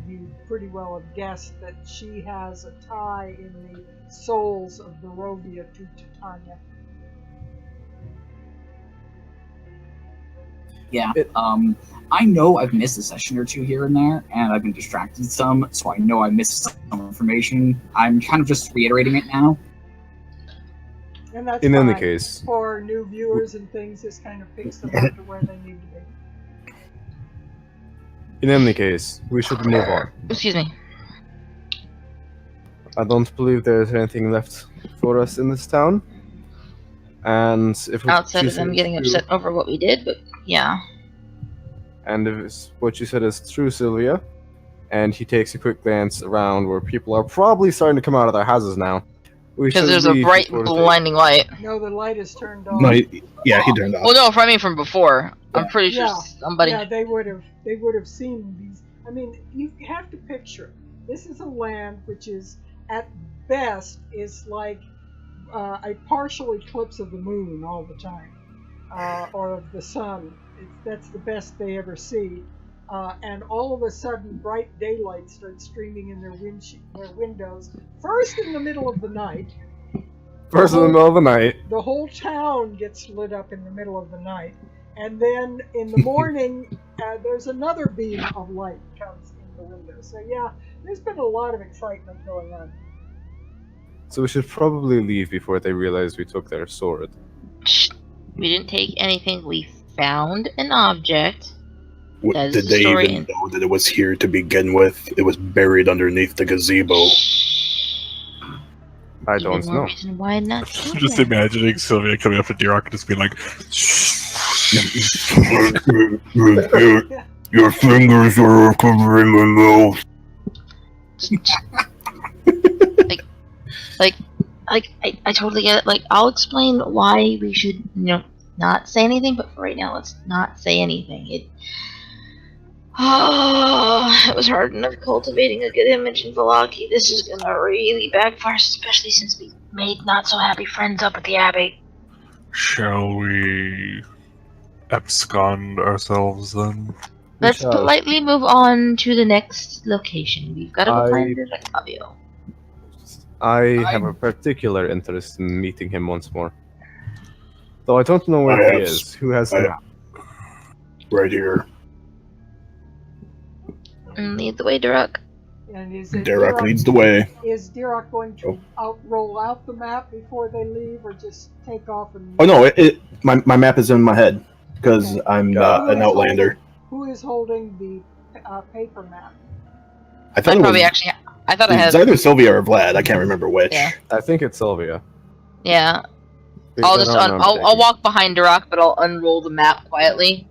You pretty well have guessed that she has a tie in the souls of Barovia to Titania. Yeah. I know I've missed a session or two here and there, and I've been distracted some, so I know I missed some information. I'm kind of just reiterating it now. And that's In any fine. case, For new viewers and things, this kind of picks them up to where they need to be. we should move on. excuse me. I don't believe there's anything left for us in this town. And if Outside you of them said getting it's upset over what we did, but yeah. And if what you said is true, Sylvia, and he takes a quick glance around where people are probably starting to come out of their houses now. Because there's a bright, blinding light. No, the light is turned on. Yeah, he turned off. Well, no, I mean from before. I'm pretty sure Yeah. somebody. Yeah, they would have seen these. I mean, you have to picture. This is a land which is, at best, is like a partial eclipse of the moon all the time, or of the sun. That's the best they ever see. And all of a sudden, bright daylight starts streaming in their windows. First in the middle of the night. First in the middle of the night. The whole town gets lit up in the middle of the night. And then in the morning, there's another beam of light comes in the window. So yeah, there's been a lot of excitement going on. So we should probably leave before they realize we took their sword. Shh. We didn't take anything. We found an object. That is Did the they story even know that it was here to begin with? It was buried underneath the gazebo. I Even don't more know. reason why not kill Just them. imagining Sylvia coming up to D-Rock and just being like, Your fingers are covering my mouth. I totally get it. Like, I'll explain why we should, not say anything, but for right now, let's not say anything. It was hard enough cultivating a good image in Velaki. This is gonna really backfire, especially since we made not so happy friends up at the Abbey. shall we abscond ourselves then? Let's shall. politely move on to the next location. We've got to go I- find Rictavio. I have a particular interest in meeting him once more. Though I don't know where I he have- is. Who has I- the map? Right here. And lead the way, Duroc. And is it Derek leads the way. Is Dirok going to roll out the map before they leave, or just take off and? Oh no, my map is in my head because Okay. I'm Who an is outlander. Who is holding the paper map? I thought I it probably was, actually. I thought I it's had. either Sylvia or Vlad. I can't remember which. Yeah. I think it's Sylvia. Yeah. Because I'll I just. don't remember I'll taking walk behind Duroc, but I'll unroll the map quietly.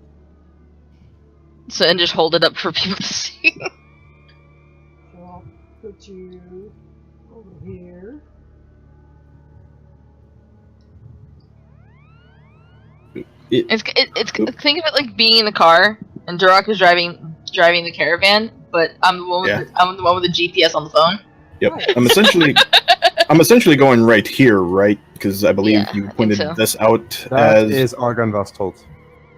So and just hold it up for people to see. So I'll put you over here. It's think of it like being in the car and Duroc is driving the caravan, but I'm the one with Yeah. I'm the one with the GPS on the phone. Yep. Right. I'm essentially going right here, right? Because I believe Yeah, I you think pointed so. this out That as is Argon Vastholt.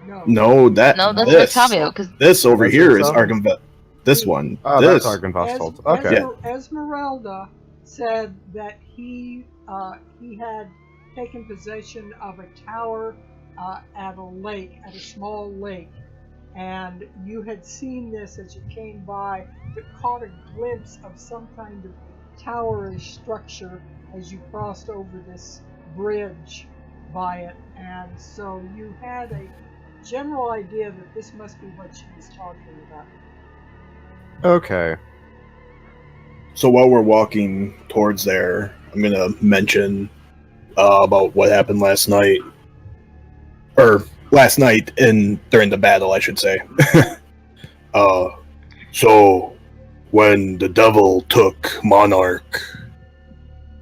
No. no. That No, that's this Rictavio, because this over That's here is Rictavio? Argonvet. This one. Oh, this. that's Argon Vastholt. Okay. Yeah. Esmeralda said that he had taken possession of a tower at a lake, at a small lake, and you had seen this as you came by, but caught a glimpse of some kind of towerish structure as you crossed over this bridge by it, and so you had a general idea that this must be what she was talking about. Okay. So while we're walking towards there, I'm gonna mention about what happened last night, or last night during the battle, I should say. So when the devil took Monarch,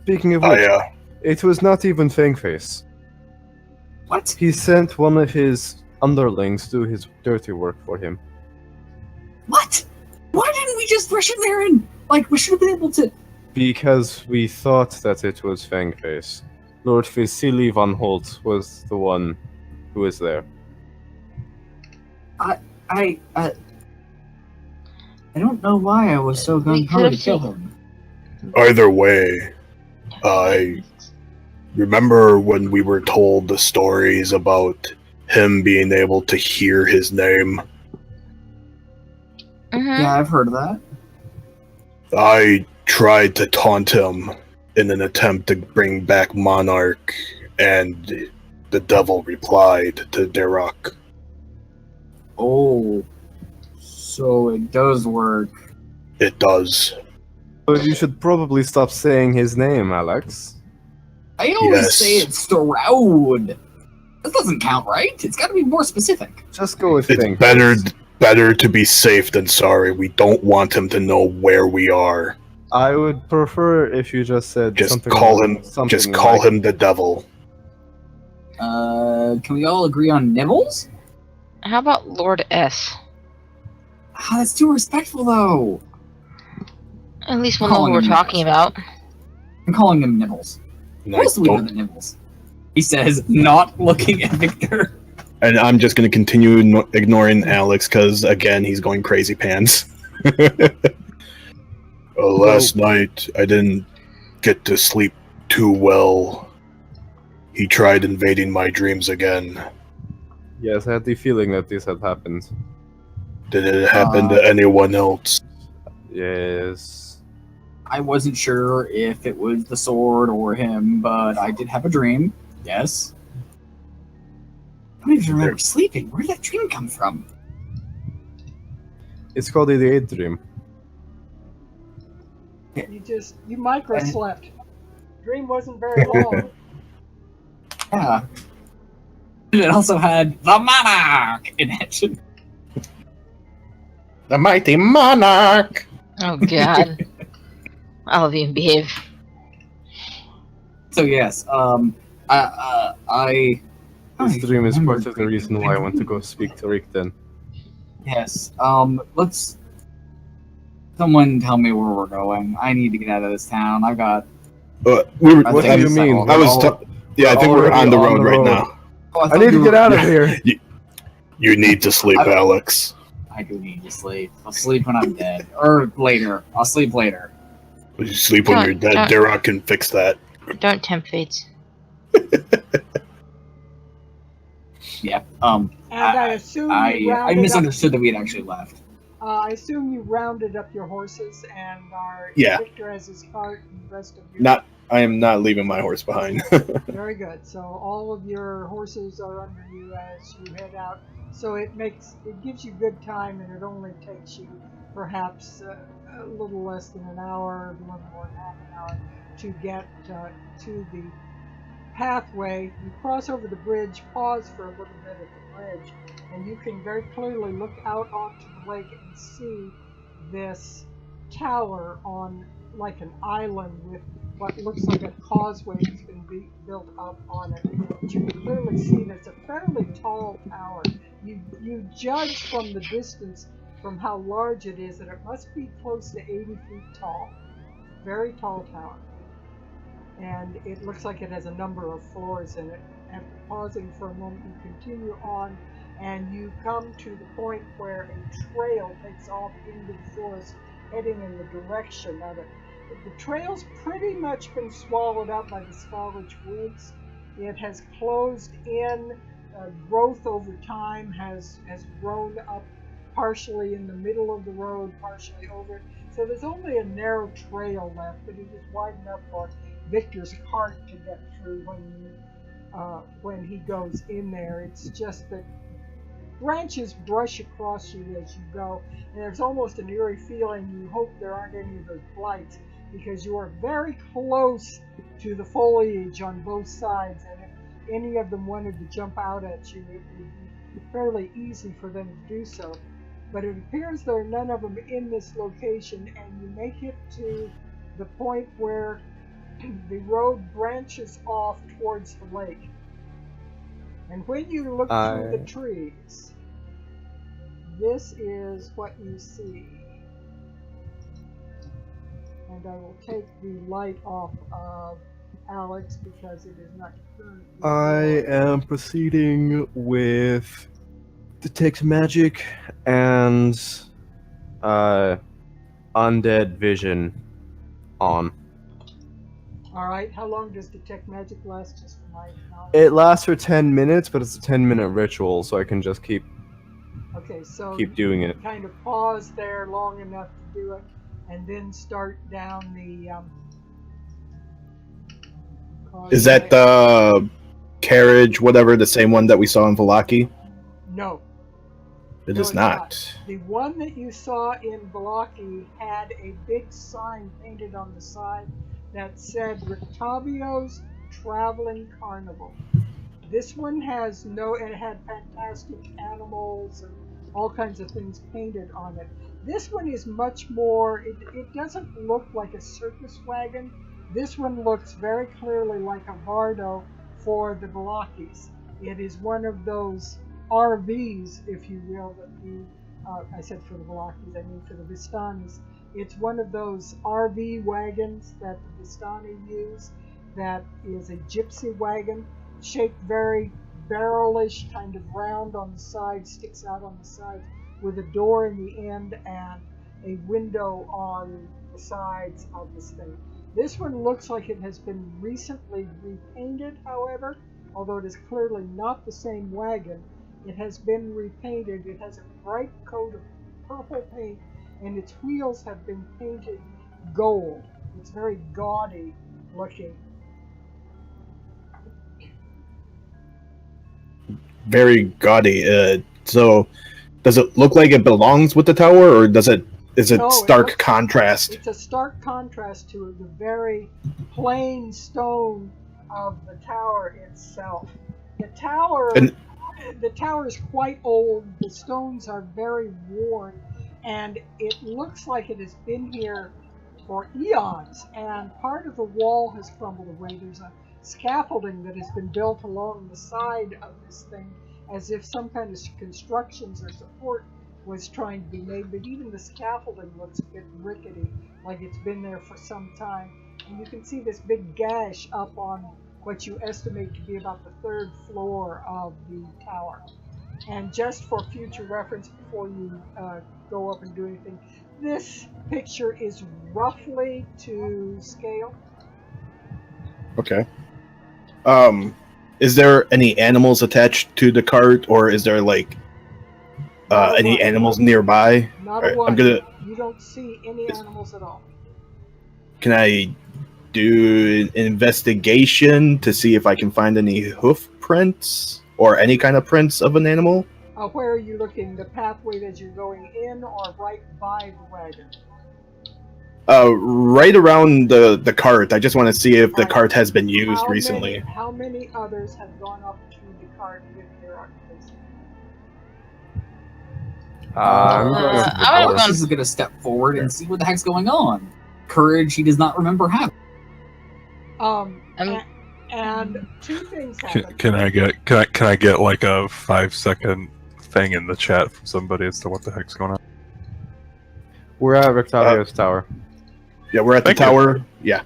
Speaking of which, I it was not even Fangface. What? He sent one of his underlings to do his dirty work for him. What? Why didn't we just rush in there and, like, we should have been able to... Because we thought that it was Fangface. Lord Vasily von Holt was the one who was there. I don't know why I was so We gung-ho to could've kill seen- him. either way, I remember when we were told the stories about him being able to hear his name. Mhm. Yeah, I've heard of that. I tried to taunt him in an attempt to bring back Monarch, and the devil replied to Derok. Oh, so it does work. It does. But you should probably stop saying his name, Alex. I always Yes. say it's Stroud. That doesn't count, right? It's got to be more specific. Just go with It's Fangface. better to be safe than sorry. We don't want him to know where we are. I would prefer if you just said Just something. call him. Something Just call like, him the devil. Can we all agree on Nibbles? How about Lord S? Ah, that's too respectful, though. At least we'll know who Calling we're him talking Nibbles. about. I'm calling him Nibbles. And Who else do we know don't- than Nibbles? He says, not looking at Victor. and I'm just going to continue ignoring Alex because, again, he's going crazy pants. Last night, I didn't get to sleep too well. He tried invading my dreams again. Yes, I had the feeling that this had happened. Did it happen to anyone else? Yes. I wasn't sure if it was the sword or him, but I did have a dream. Yes. I don't even remember sleeping. Where did that dream come from? It's called the Eight Dream. You micro slept. Dream wasn't very long. Yeah. And it also had the Monarch in it. The mighty monarch! Oh god. I'll even behave. So yes, I This dream is remember part of the reason why I want to go speak to Richten. yes. Let's someone tell me where we're going. I need to get out of this town. I've got. We were, I What do think you it's mean? all- I was. Yeah, I think we're already on the on road the right road. now. Oh, I thought need you to get were- out of here. You need to sleep, Alex. I do need to sleep. I'll sleep when I'm dead, or later. I'll sleep later. You sleep when you're dead. Derek can fix that. Don't tempt fates. Yeah. And I assume you I rounded misunderstood that we had actually left. I assume you rounded up your horses and are Yeah. Victor has his cart and the rest of you. I am not leaving my horse behind. Very good. So all of your horses are under you as you head out. So it gives you good time, and it only takes you perhaps a little less than an hour, a little more than half an hour to get to the pathway. You cross over the bridge, pause for a little bit at the bridge, and you can very clearly look out onto the lake and see this tower on like an island with what looks like a causeway that's been built up on it. But you can clearly see that it's a fairly tall tower. You judge from the distance from how large it is that it must be close to 80 feet tall. Very tall tower. And it looks like it has a number of floors in it. After pausing for a moment, you continue on, and you come to the point where a trail takes off into the forest, heading in the direction of it. The trail's pretty much been swallowed up by the Scarlet Woods. It has closed in. Growth over time has grown up partially in the middle of the road, partially over it. So there's only a narrow trail left, but it is wide enough for Victor's cart to get through when he goes in there. It's just that branches brush across you as you go, and there's almost an eerie feeling. You hope there aren't any of those blights, because you are very close to the foliage on both sides, and if any of them wanted to jump out at you, it would be fairly easy for them to do so. But it appears there are none of them in this location, and you make it to the point where the road branches off towards the lake. And when you look through the trees, this is what you see. And I will take the light off of Alex because it is not currently. I am proceeding with Detect Magic and Undead Vision on. Alright, how long does Detect Magic last, just for my knowledge? It lasts for 10 minutes, but it's a 10-minute ritual, so I can just keep doing it. Kind of pause there long enough to do it, and then start down the... Is that the carriage, whatever, the same one that we saw in Valaki? No. It is not. The one that you saw in Valaki had a big sign painted on the side that said Rictavio's Traveling Carnival. This one has it had fantastic animals and all kinds of things painted on it. This one is much more, it doesn't look like a circus wagon. This one looks very clearly like a Vardo for the Valakis. It is one of those RVs, if you will, that I said for the Valakis, I mean for the Vistanis. It's one of those RV wagons that the Vistani use that is a gypsy wagon, shaped very barrel-ish, kind of round on the side, sticks out on the sides, with a door in the end and a window on the sides of this thing. This one looks like it has been recently repainted, however, although it is clearly not the same wagon. It has been repainted. It has a bright coat of purple paint, and its wheels have been painted gold. It's very gaudy looking. Very gaudy. So, does it look like it belongs with the tower, or is it stark contrast? It's a stark contrast to the very plain stone of the tower itself. The tower is quite old. The stones are very worn, and it looks like it has been here for eons. And part of the wall has crumbled away. There's a scaffolding that has been built along the side of this thing, as if some kind of constructions or support was trying to be made, but even the scaffolding looks a bit rickety, like it's been there for some time. And you can see this big gash up on what you estimate to be about the third floor of the tower. And just for future reference, before you go up and do anything, this picture is roughly to scale. Okay. Is there any animals attached to the cart, or is there like any animals nearby? Not a Alright, one. I'm gonna. You don't see any animals at all. Can I do an investigation to see if I can find any hoof prints or any kind of prints of an animal? Where are you looking? The pathway that you're going in, or right by the wagon? Right around the cart. I just want to see if the cart has been used recently. How many others have gone up to the cart with their occupants? I'm Alex is going to step forward and see what the heck's going on. Courage he does not remember having. And two things happen. Can I get like a 5-second thing in the chat from somebody as to what the heck's going on? We're at Rictavio's tower. Yeah, we're at the tower. Yeah.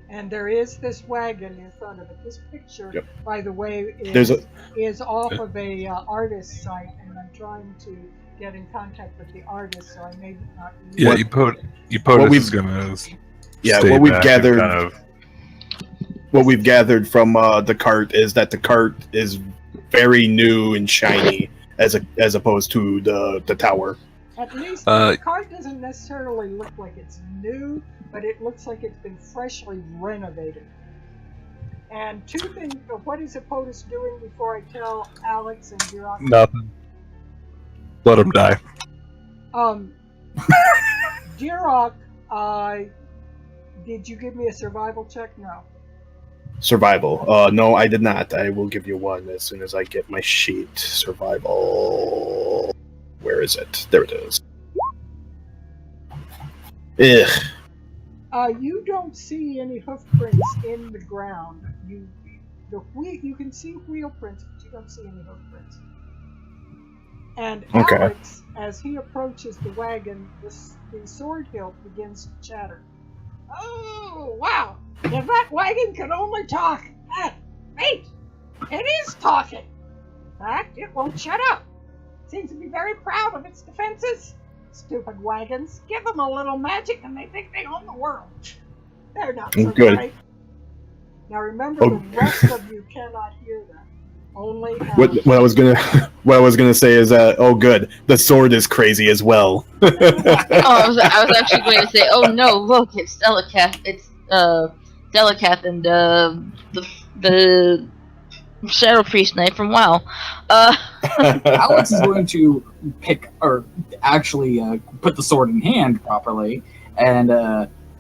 And there is this wagon in front of it. This picture, by the way, is off of a artist site, and I'm trying to get in contact with the artist, so I may not. Yeah, POTUS is gonna. Yeah, stay what we've back gathered. and What we've gathered from the cart is that the cart is very new and shiny, as opposed to the tower. At least the cart doesn't necessarily look like it's new, but it looks like it's been freshly renovated. And two things, what is POTUS doing before I tell Alex and Jirok? Nothing. Let him die. Jirok, did you give me a survival check? No. Survival. No, I did not. I will give you one as soon as I get my sheet. Survival. Where is it? There it is. Ugh. You don't see any hoof prints in the ground. You can see wheel prints, but you don't see any hoof prints. And Alex, as he approaches the wagon, the sword hilt begins to chatter. Oh, wow! If that wagon could only talk! Wait! It is talking! In fact, it won't shut up. Seems to be very proud of its defenses. Stupid wagons. Give them a little magic and they think they own the world. They're not so good. Great. Now remember, the rest of you cannot hear that. Only what I was gonna say is oh good, the sword is crazy as well. I was actually going to say, oh no, look, it's Delicath. It's Delicath and the Shadow Priest Knight from WoW. Alex is going to pick, or actually put the sword in hand properly, and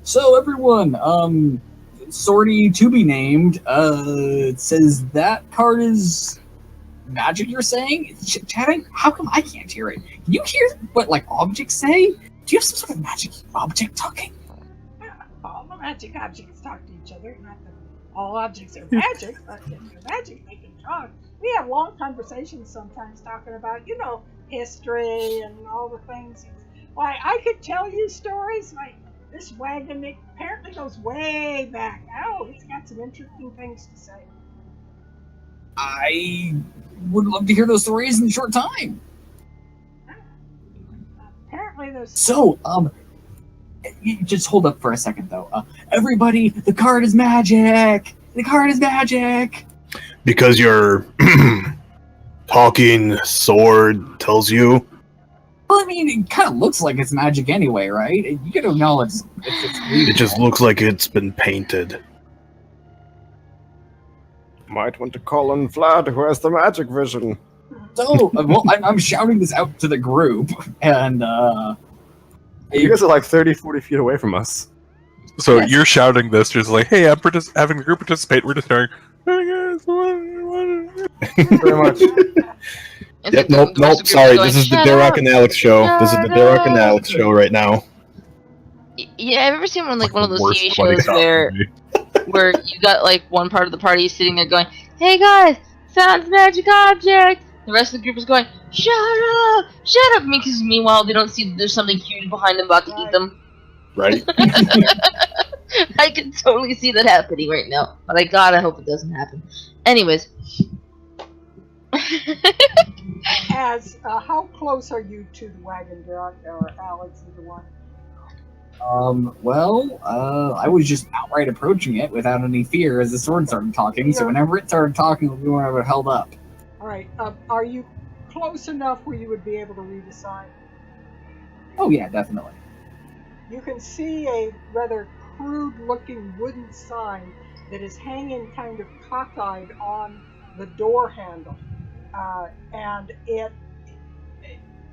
so everyone, Swordy to be named, it says that card is magic, you're saying? It's chatting? How come I can't hear it? Can you hear what, like, objects say? Do you have some sort of magic object talking? All the magic objects talk to each other. Not that all objects are magic, but if they're magic, they can talk. We have long conversations sometimes talking about, history and all the things. Why, I could tell you stories like this wagon, it apparently goes way back. Oh, it's got some interesting things to say. I would love to hear those stories in a short time. Apparently there's... So, you just hold up for a second, though. Everybody, the card is magic! The card is magic! Because your talking sword tells you? Well, I mean, it kind of looks like it's magic anyway, right? You gotta acknowledge it's It just looks like it's been painted. Might want to call on Vlad, who has the magic vision. So, well, I'm shouting this out to the group, and, You guys are like 30, 40 feet away from us. So Yes. you're shouting this, just like, hey, I'm having the group participate. We're just hearing, hey guys, Very much. Yep, nope, sorry, this is the Derek and Alex show. This is the Derek and Alex show right now. Yeah, I've ever seen one Like one of the those worst TV bloody shows where you got like one part of the party sitting there going, "Hey guys, found magic object." The rest of the group is going, "Shut up, shut up!" Because meanwhile they don't see there's something huge behind them about to eat them. Right? I can totally see that happening right now, but I hope it doesn't happen. Anyways. How close are you to the wagon, Derek, or Alex is the one? I was just outright approaching it without any fear as the sword started talking, so whenever it started talking, we were held up. Alright, are you close enough where you would be able to read the sign? Oh yeah, definitely. You can see a rather crude-looking wooden sign that is hanging kind of cockeyed on the door handle. And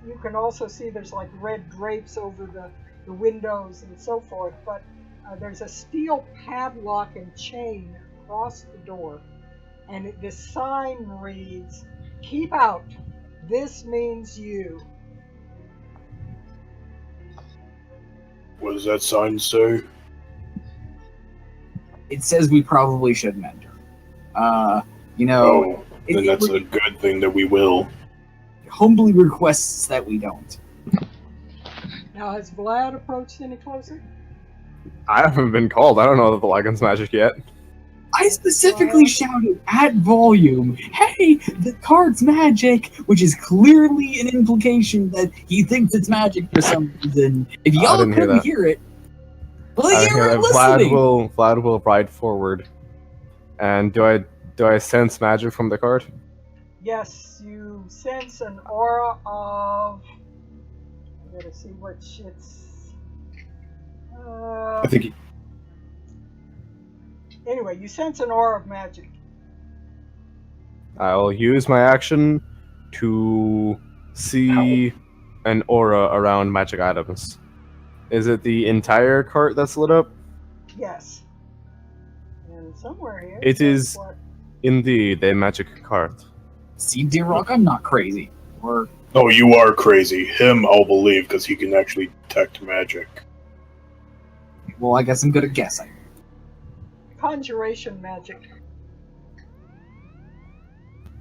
you can also see there's like red drapes over the windows and so forth, but there's a steel padlock and chain across the door. And this sign reads, "Keep out. This means you." What does that sign say? It says we probably shouldn't enter. Then that's a good thing that we will. Humbly requests that we don't. Now, has Vlad approached any closer? I haven't been called. I don't know the wagon's magic yet. I specifically shouted at volume, "Hey, the card's magic," which is clearly an implication that he thinks it's magic for some reason. If y'all couldn't hear it, well, you weren't listening. Vlad will ride forward. And do I sense magic from the card? Yes, you sense an aura of... I gotta see which it's... I think... Anyway, you sense an aura of magic. I'll use my action to see an aura around magic items. Is it the entire cart that's lit up? Yes. And somewhere here... It is indeed a magic cart. See, dear Rock, I'm not crazy. Or... Oh, you are crazy. Him, I'll believe, because he can actually detect magic. Well, I guess I'm good at guessing. Conjuration magic.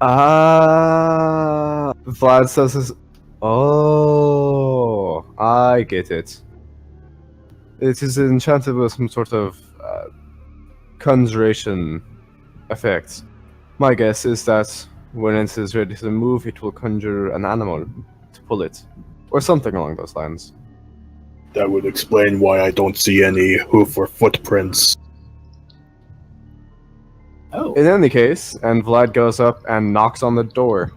Vlad says this. Oh, I get it. It is enchanted with some sort of conjuration effect. My guess is that when it is ready to move, it will conjure an animal to pull it, or something along those lines. That would explain why I don't see any hoof or footprints. Oh. In any case, and Vlad goes up and knocks on the door.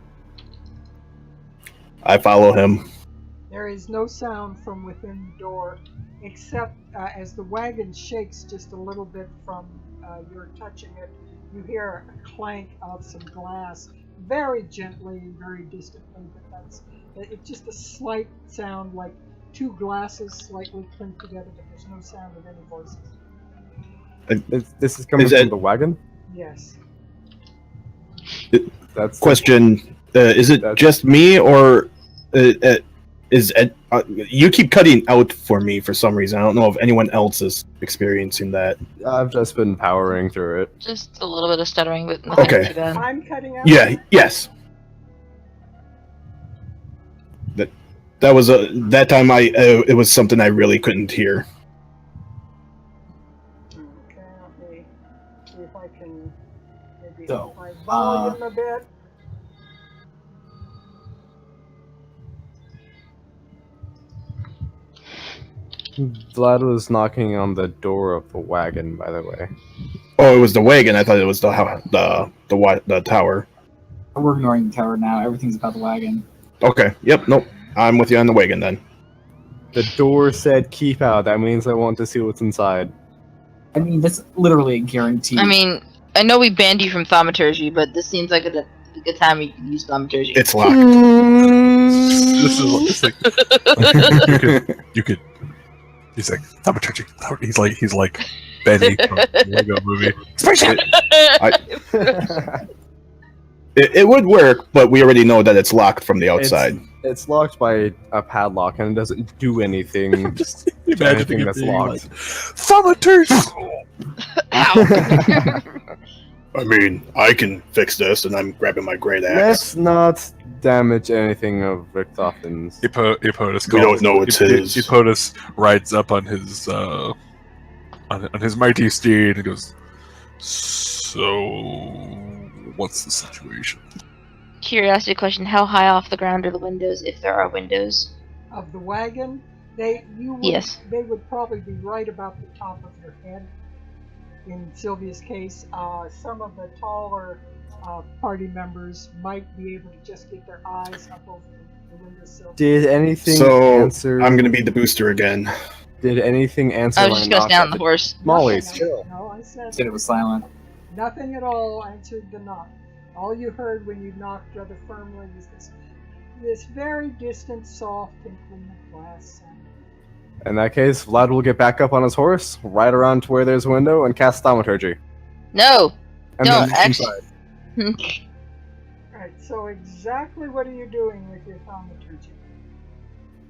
I follow him. There is no sound from within the door, except as the wagon shakes just a little bit from your touching it, you hear a clank of some glass, very gently and very distantly, but it's just a slight sound like two glasses slightly clinked together, but there's no sound of any voices. This is coming from the wagon? Yes. That's question. Is it just me, or is you keep cutting out for me for some reason? I don't know if anyone else is experiencing that. I've just been powering through it. Just a little bit of stuttering, but nothing too bad. I'm cutting out? Yeah, yes. That was that time it was something I really couldn't hear. Okay, let me see if I can maybe So, up my volume a bit. Vlad was knocking on the door of the wagon, by the way. Oh, it was the wagon. I thought it was the tower. We're ignoring the tower now. Everything's about the wagon. Okay. Yep. Nope. I'm with you on the wagon then. The door said keep out. That means I want to see what's inside. I mean, that's literally a guarantee. I mean, I know we banned you from thaumaturgy, but this seems like a good time you can use thaumaturgy. It's locked. This is like you could. He's like thaumaturgy. He's like Benny from the Lego movie. Spaceship. It would work, but we already know that it's locked from the outside. It's locked by a padlock, and it doesn't do anything. Just to imagine anything it that's being locked. like, thaumaturgy. Ow. I mean, I can fix this, and I'm grabbing my great axe. Let's not damage anything of Richtavio's. Epotus. We don't know it's his. Epotus rides up on his on his mighty steed and goes, "So, what's the situation?" Curiosity question: how high off the ground are the windows, if there are windows? Of the wagon, Yes. They would probably be right about the top of your head. In Sylvia's case, some of the taller party members might be able to just get their eyes up over the windowsill. Did anything So answer? I'm gonna be the booster again. Did anything answer? I was when just gonna knocked stand at on the horse. Molly, Nothing. chill. No, I said Said it was silent. nothing at all answered the knock. All you heard when you knocked rather firmly was this very distant, soft tinkling of glass sound. In that case, Vlad will get back up on his horse, ride around to where there's a window, and cast Thaumaturgy. No. And No, then look actually. inside. Alright, so exactly what are you doing with your thaumaturgy?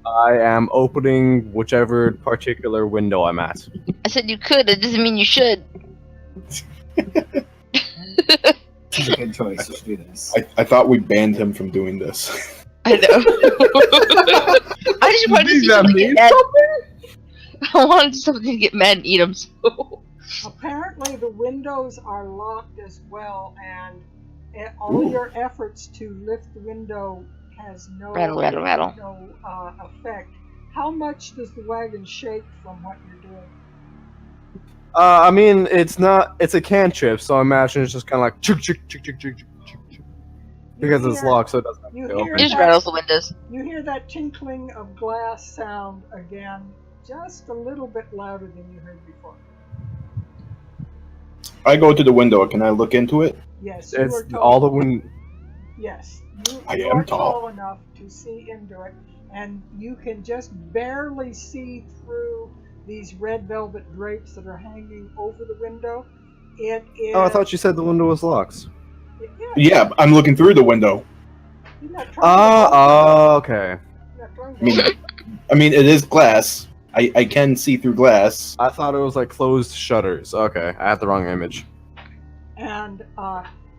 I am opening whichever particular window I'm at. I said you could. It doesn't mean you should. It's a good choice. You should do this. I thought we banned him from doing this. I know. I just wanted to see something get mad. I wanted something to get mad and eat them. So. Apparently the windows are locked as well, and all your efforts to lift the window has no Rattle. no effect. How much does the wagon shake from what you're doing? I mean, it's a cantrip, so I imagine it's just kind of like chuk chuk chuk chuk chuk chuk chuk. Because it's locked, so it doesn't have to you be hear It open. just that- rattles the windows. You hear that tinkling of glass sound again, just a little bit louder than you heard before. I go to the window. Can I look into it? Yes, you It's are tall. all the wind. Yes, I you am are tall. tall enough to see into it, and you can just barely see through these red velvet drapes that are hanging over the window. It is. Oh, I thought you said the window was locked. Yeah, I'm looking through the window. You're not trying to Okay. You're not trying to I mean, it is glass. I can see through glass. I thought it was like closed shutters. Okay, I had the wrong image. And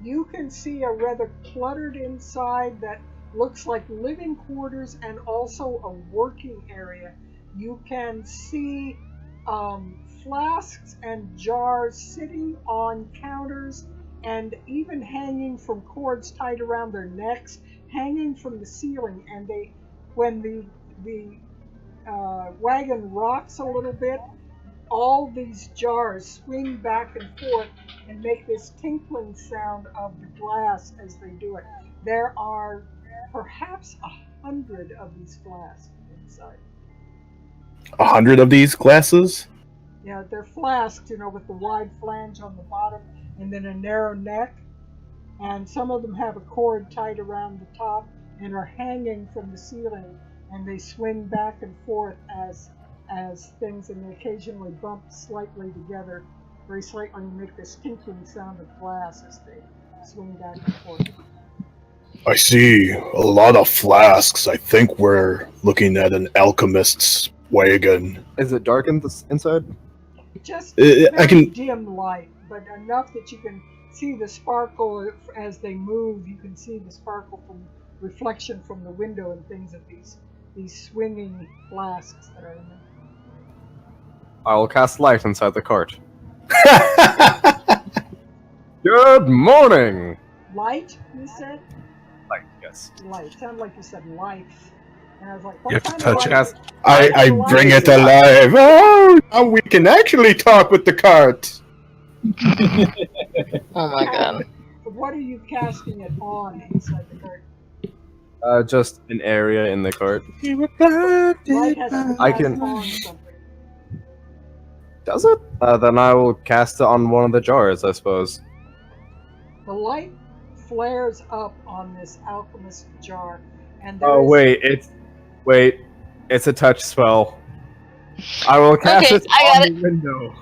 you can see a rather cluttered inside that looks like living quarters and also a working area. You can see flasks and jars sitting on counters and even hanging from cords tied around their necks, hanging from the ceiling. And when the wagon rocks a little bit, all these jars swing back and forth and make this tinkling sound of the glass as they do it. There are perhaps 100 of these flasks inside. 100 of these glasses? Yeah, they're flasks, with the wide flange on the bottom and then a narrow neck. And some of them have a cord tied around the top and are hanging from the ceiling, and they swing back and forth as things, and they occasionally bump slightly together, very slightly, and make this tinkling sound of glass as they swing back and forth. I see a lot of flasks. I think we're looking at an alchemist's wagon. Is it dark inside? Just I very can- dim light, but enough that you can see the sparkle as they move. You can see the sparkle from reflection from the window and things of these swinging flasks that are in there. I will cast light inside the cart. Good morning! Light, you said? Light, yes. Light. Sounded like you said life. And I was like, You what have to kind touch of it. light? I bring it alive. Oh, now we can actually talk with the cart. Oh my god. But what are you casting it on inside the cart? Just an area in the cart. Light has to I cast can- on something. Does it? Then I will cast it on one of the jars, I suppose. The light flares up on this alchemist jar, and there Oh is- wait, it's a touch spell. I will cast Okay, it I got on the window.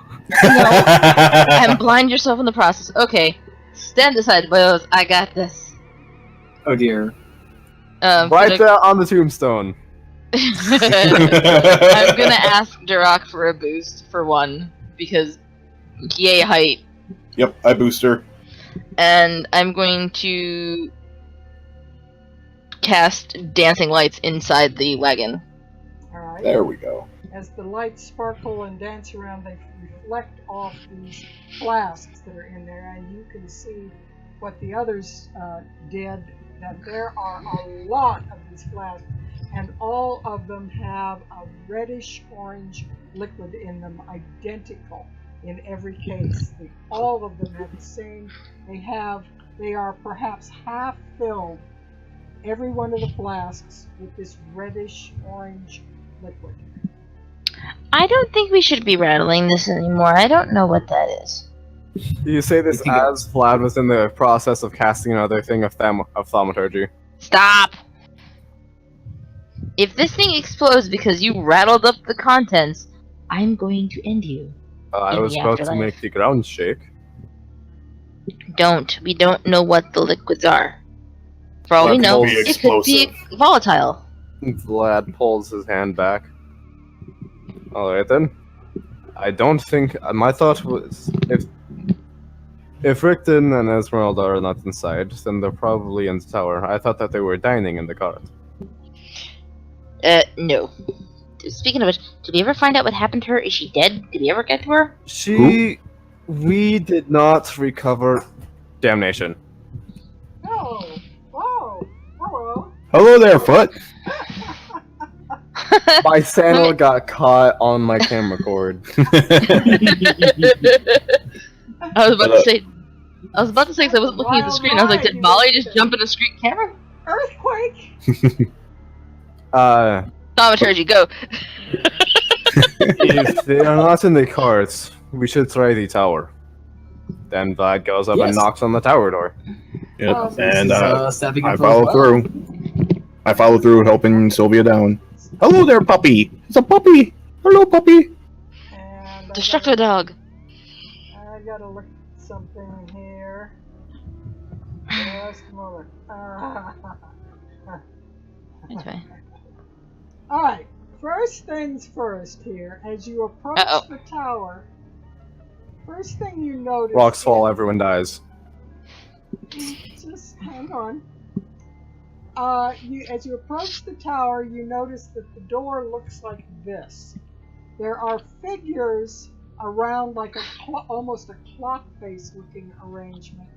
And blind yourself in the process. Okay. Stand aside, boys. I got this. Oh dear. Right there on the tombstone. I'm gonna ask Duroc for a boost for one, because yay height. Yep, I booster. And I'm going to cast dancing lights inside the wagon. Alright. There we go. As the lights sparkle and dance around, they reflect off these flasks that are in there, and you can see what the others did, that there are a lot of these flasks. and all of them have a reddish-orange liquid in them, identical in every case. All of them have the same. They are perhaps half filled, every one of the flasks, with this reddish-orange liquid. I don't think we should be rattling this anymore. I don't know what that is. You say this as Vlad was in the process of casting another thing of thaumaturgy. Stop! If this thing explodes because you rattled up the contents, I'm going to end you. I was about to make the ground shake. Don't. We don't know what the liquids are. For all we know, it could be volatile. Vlad pulls his hand back. Alright then. I don't think... my thought was... If Richten and Esmeralda are not inside, then they're probably in the tower. I thought that they were dining in the cart. No. Speaking of which, did we ever find out what happened to her? Is she dead? Did we ever get to her? We did not recover... Damnation. Oh, whoa, hello. Hello there, Foot. My sandal got caught on my camera cord. I was about to say, because I wasn't looking at the screen. I was like, did Molly just jump in a screen camera? Earthquake! Thaumaturgy, go! If they are not in the carts, we should try the tower. Then Vlad goes up and knocks on the tower door. Yep, and I follow through. I follow through, helping Sylvia down. Hello there, puppy! It's a puppy! Hello, puppy! And Destructo dog! I gotta look at something here. Just a moment. Anyway. Alright, first things first here. As you approach the tower, first thing you notice... Rocks fall, everyone dies. Just hang on. As you approach the tower, you notice that the door looks like this. There are figures around like almost a clock face looking arrangement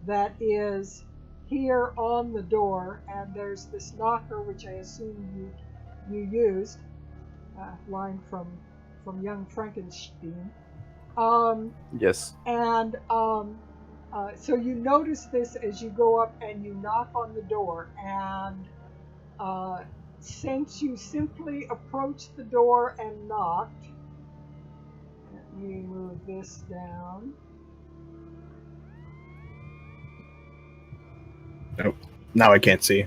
that is here on the door, and there's this knocker which I assume you used, line from Young Frankenstein. Yes. And so you notice this as you go up and you knock on the door, and since you simply approached the door and knocked, let me move this down. Nope. Now I can't see.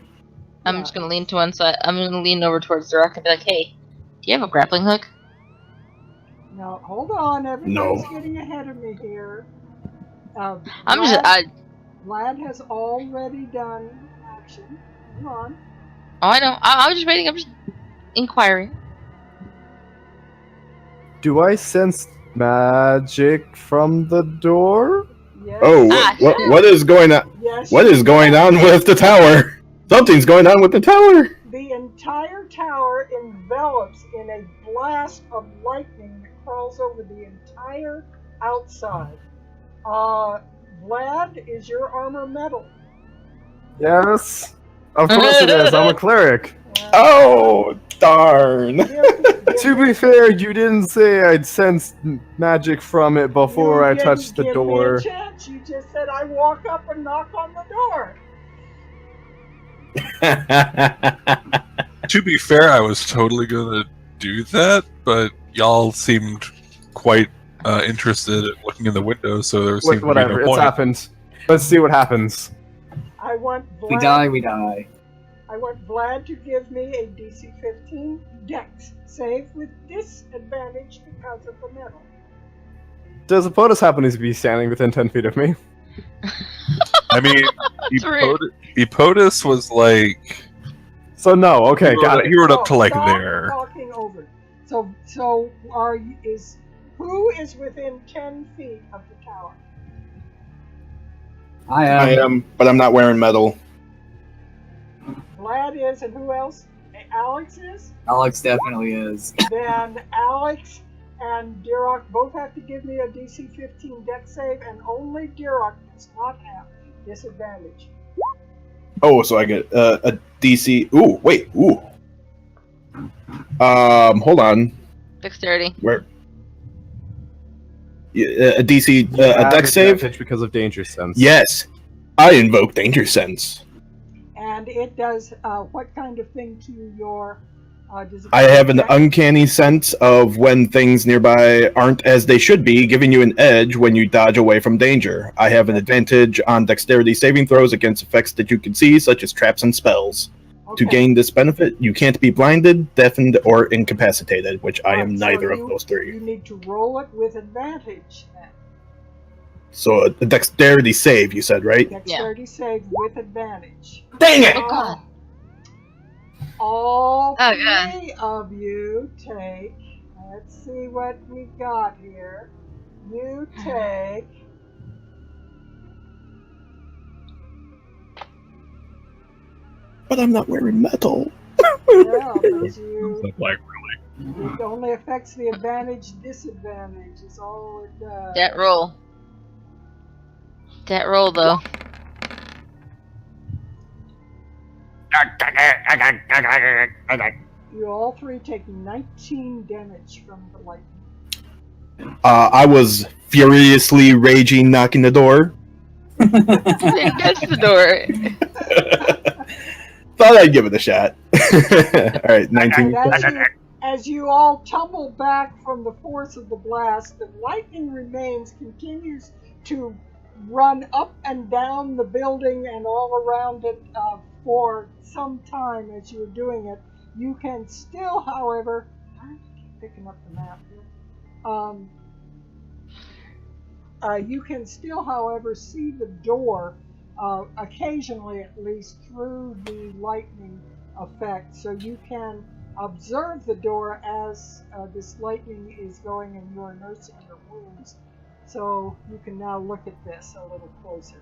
I'm just gonna lean to one side. I'm gonna lean over towards the rock and be like, hey, do you have a grappling hook? No, hold on, everybody's getting ahead of me here. Vlad has already done action. Come on. Oh, I know. I was just waiting. I'm just inquiring. Do I sense magic from the door? Yes. Oh, what is going on? Yes, what is going on with the tower? Something's going on with the tower. The entire tower envelops in a blast of lightning that crawls over the entire outside. Vlad, is your armor metal? Yes. Of course it is. I'm a cleric. Oh, darn. To be fair, you didn't say I'd sensed magic from it before I touched the door. Me a chance. You just said I walk up and knock on the door. To be fair, I was totally gonna do that, but y'all seemed quite interested in looking in the window, so there seemed to be no point. It's happened. Let's see what happens. I want Vlad. We die. I want Vlad to give me a DC 15 Dex save with disadvantage because of the metal. Does Apotus happen to be standing within 10 feet of me? I mean, Epotus was like... So no, okay, got it. You were up to like stop there. Talking over. So who is within 10 feet of the tower? I am, but I'm not wearing metal. Vlad is, and who else? Alex is? Alex definitely is. Then Alex and Dirok both have to give me a DC 15 Dex save, and only Dirok does not have disadvantage. Oh, so I get a DC. Ooh, wait. Ooh. Hold on. Dexterity. Where? A DC, You a have dex save? advantage because of danger sense. Yes. I invoke danger sense. And it does what kind of thing to your? Does it I have an attack? uncanny sense of when things nearby aren't as they should be, giving you an edge when you dodge away from danger. I have an advantage on dexterity saving throws against effects that you can see, such as traps and spells. Okay. To gain this benefit, you can't be blinded, deafened, or incapacitated, which I am Right, so neither you- of those three. You need to roll it with advantage. Then. So a dexterity save, you said, right? Dexterity save with advantage. Dang it! Oh god. All Oh, God. three of you take. Let's see what we've got here. You take. But I'm not wearing metal. Well, but you. Like, It only affects the advantage, disadvantage is all it does. That roll. That roll though. You all three take 19 damage from the lightning. I was furiously raging, knocking the door. That's the door. Thought I'd give it a shot. Alright, 19. And as you all tumble back from the force of the blast, the lightning continues to run up and down the building and all around it for some time as you're doing it. You can still, however, I keep picking up the map here. You can still, however, see the door occasionally, at least, through the lightning effect. So you can observe the door as this lightning is going and you are nursing your wounds. So you can now look at this a little closer.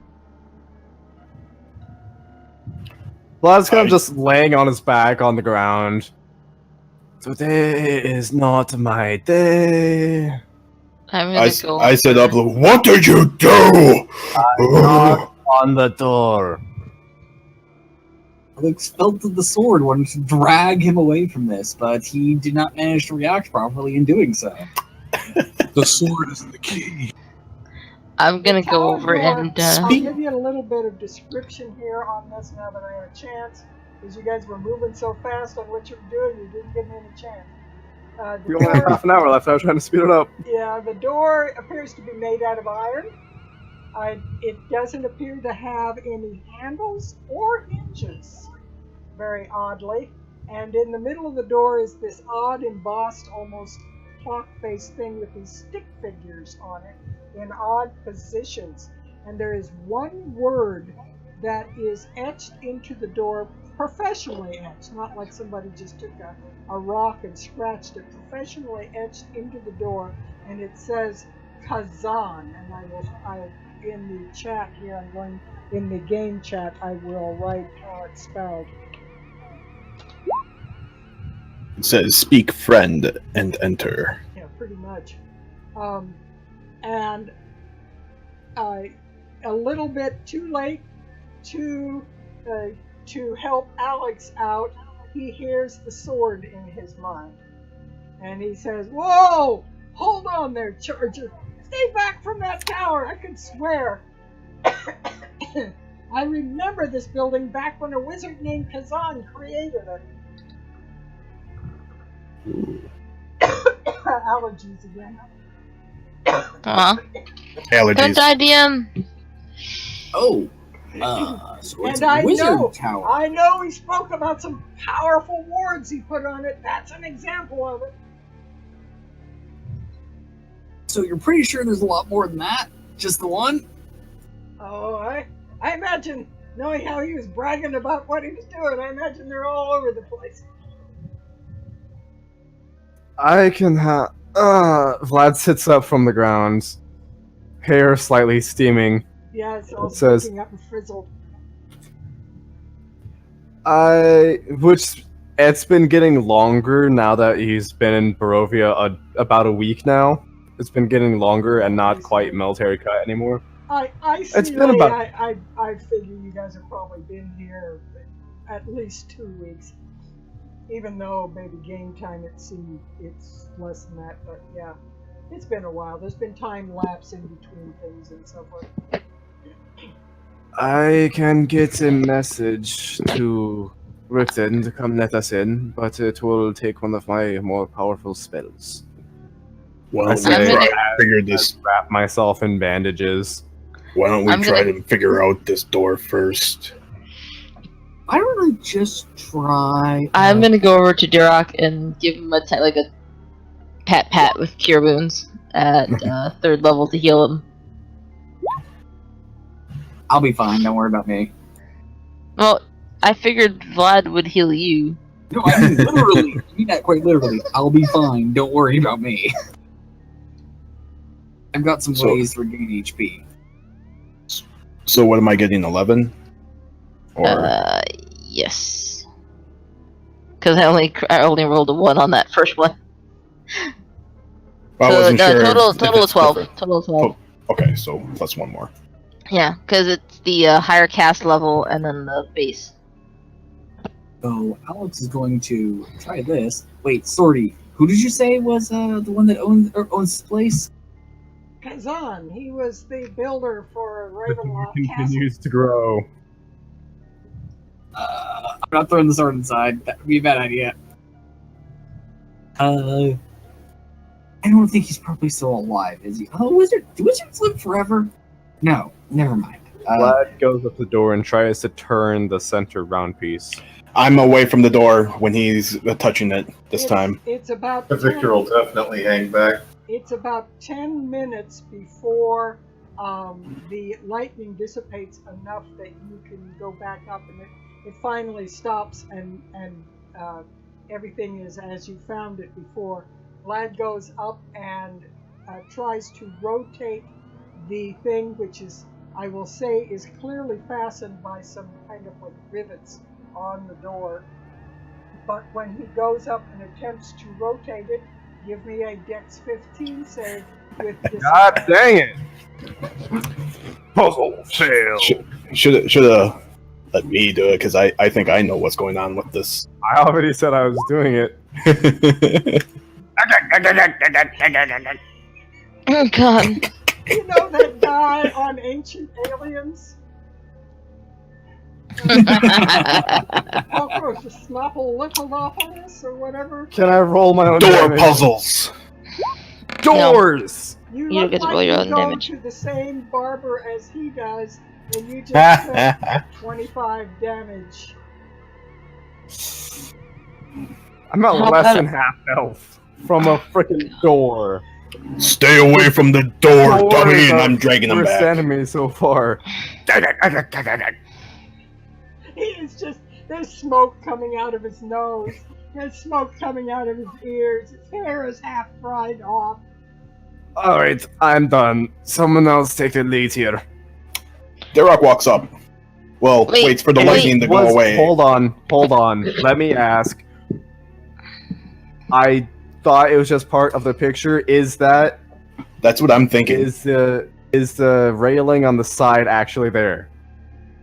Vlad's kind of just laying on his back on the ground. Today is not my day. I'm gonna go. I said up, what did you do? Knock on the door. Alex felt that the sword wanted to drag him away from this, but he did not manage to react properly in doing so. the sword is the key. I'm gonna go over Tower and I'll give you a little bit of description here on this now that I have a chance, because you guys were moving so fast on what you were doing, you didn't give me any chance. We only have half an hour left. I was trying to speed it up. Yeah, the door appears to be made out of iron. It doesn't appear to have any handles or hinges, very oddly. And in the middle of the door is this odd embossed, almost clock-faced thing with these stick figures on it in odd positions. And there is one word that is etched into the door, professionally etched, not like somebody just took a rock and scratched it, professionally etched into the door, and it says Kazan. And I in the chat here, I'm going, in the game chat, I will write how it's spelled. It says, speak friend and enter. Yeah, pretty much. And a little bit too late to help Alex out, he hears the sword in his mind. And he says, "Whoa! Hold on there, Charger! Stay back from that tower! I could swear! I remember this building back when a wizard named Kazan created it." Allergies again. Aw. Don't Allergies. die, DM. Oh, so it's And a I wizard know, tower. I know he spoke about some powerful wards he put on it. That's an example of it. So you're pretty sure there's a lot more than that? Just the one? Oh, I imagine, knowing how he was bragging about what he was doing, I imagine they're all over the place. I can have. Vlad sits up from the ground, hair slightly steaming. Yeah, it's all It says- sticking up and frizzled. Which it's been getting longer now that he's been in Barovia about a week now. It's been getting longer and not quite military cut anymore. I see. It's been Lee, about- I figure you guys have probably been here at least 2 weeks. Even though maybe game time it's less than that, but yeah, it's been a while. There's been time lapse in between things and so forth. I can get a message to Richten to come let us in, but it will take one of my more powerful spells. Why I don't we say, try to figure this? wrap myself in bandages. Why don't we I'm try gonna- to figure out this door first? Why don't I just try? I'm gonna go over to Duroc and give him a pat with cure wounds at 3rd level to heal him. I'll be fine. Don't worry about me. Well, I figured Vlad would heal you. No, I mean literally. I mean that quite literally. I'll be fine. Don't worry about me. I've got some ways to regain HP. So what am I getting? 11? Or Yes. Because I only rolled a 1 on that first one. I So, wasn't no, sure. total if of it's 12. different. Total of 12. Okay, so plus one more. Yeah, because it's the higher cast level and then the base. So Alex is going to try this. Wait, Sorty, who did you say was the one that owns this place? Kazan, he was the builder for It Ravenloft Castle. continues to grow. I'm not throwing the sword inside. That would be a bad idea. I don't think he's probably still alive, is he? Oh, do wizards live forever? No, never mind. Vlad goes up the door and tries to turn the center round piece. I'm away from the door when he's touching it this time. It's about The victor will definitely hang back. It's about 10 minutes before the lightning dissipates enough that you can go back up, and it finally stops, and everything is as you found it before. Vlad goes up and tries to rotate the thing, which is, I will say, is clearly fastened by some kind of like rivets on the door. But when he goes up and attempts to rotate it, give me a Dex 15 save with God dang it! Puzzle fail. Should have let me do it because I think I know what's going on with this. I already said I was doing it. Oh god. You know that guy on Ancient Aliens? Snopple or whatever? Can I roll my own Door damage? puzzles. Doors! You You don't look get to like roll your you own go damage. to the same barber as he does, and you just took 25 damage. I'm at How less about than half health from a freaking door. Stay away from the door, Door dummy, is and the I'm dragging him worst back. enemy so far. It's just, there's smoke coming out of his nose. There's smoke coming out of his ears. His hair is half fried off. Alright, I'm done. Someone else take the lead here. Derek walks up. Well, Wait, waits for the wait. lightning to go away. Hold on. Let me ask. I thought it was just part of the picture. Is that That's what I'm thinking. is the railing on the side actually there?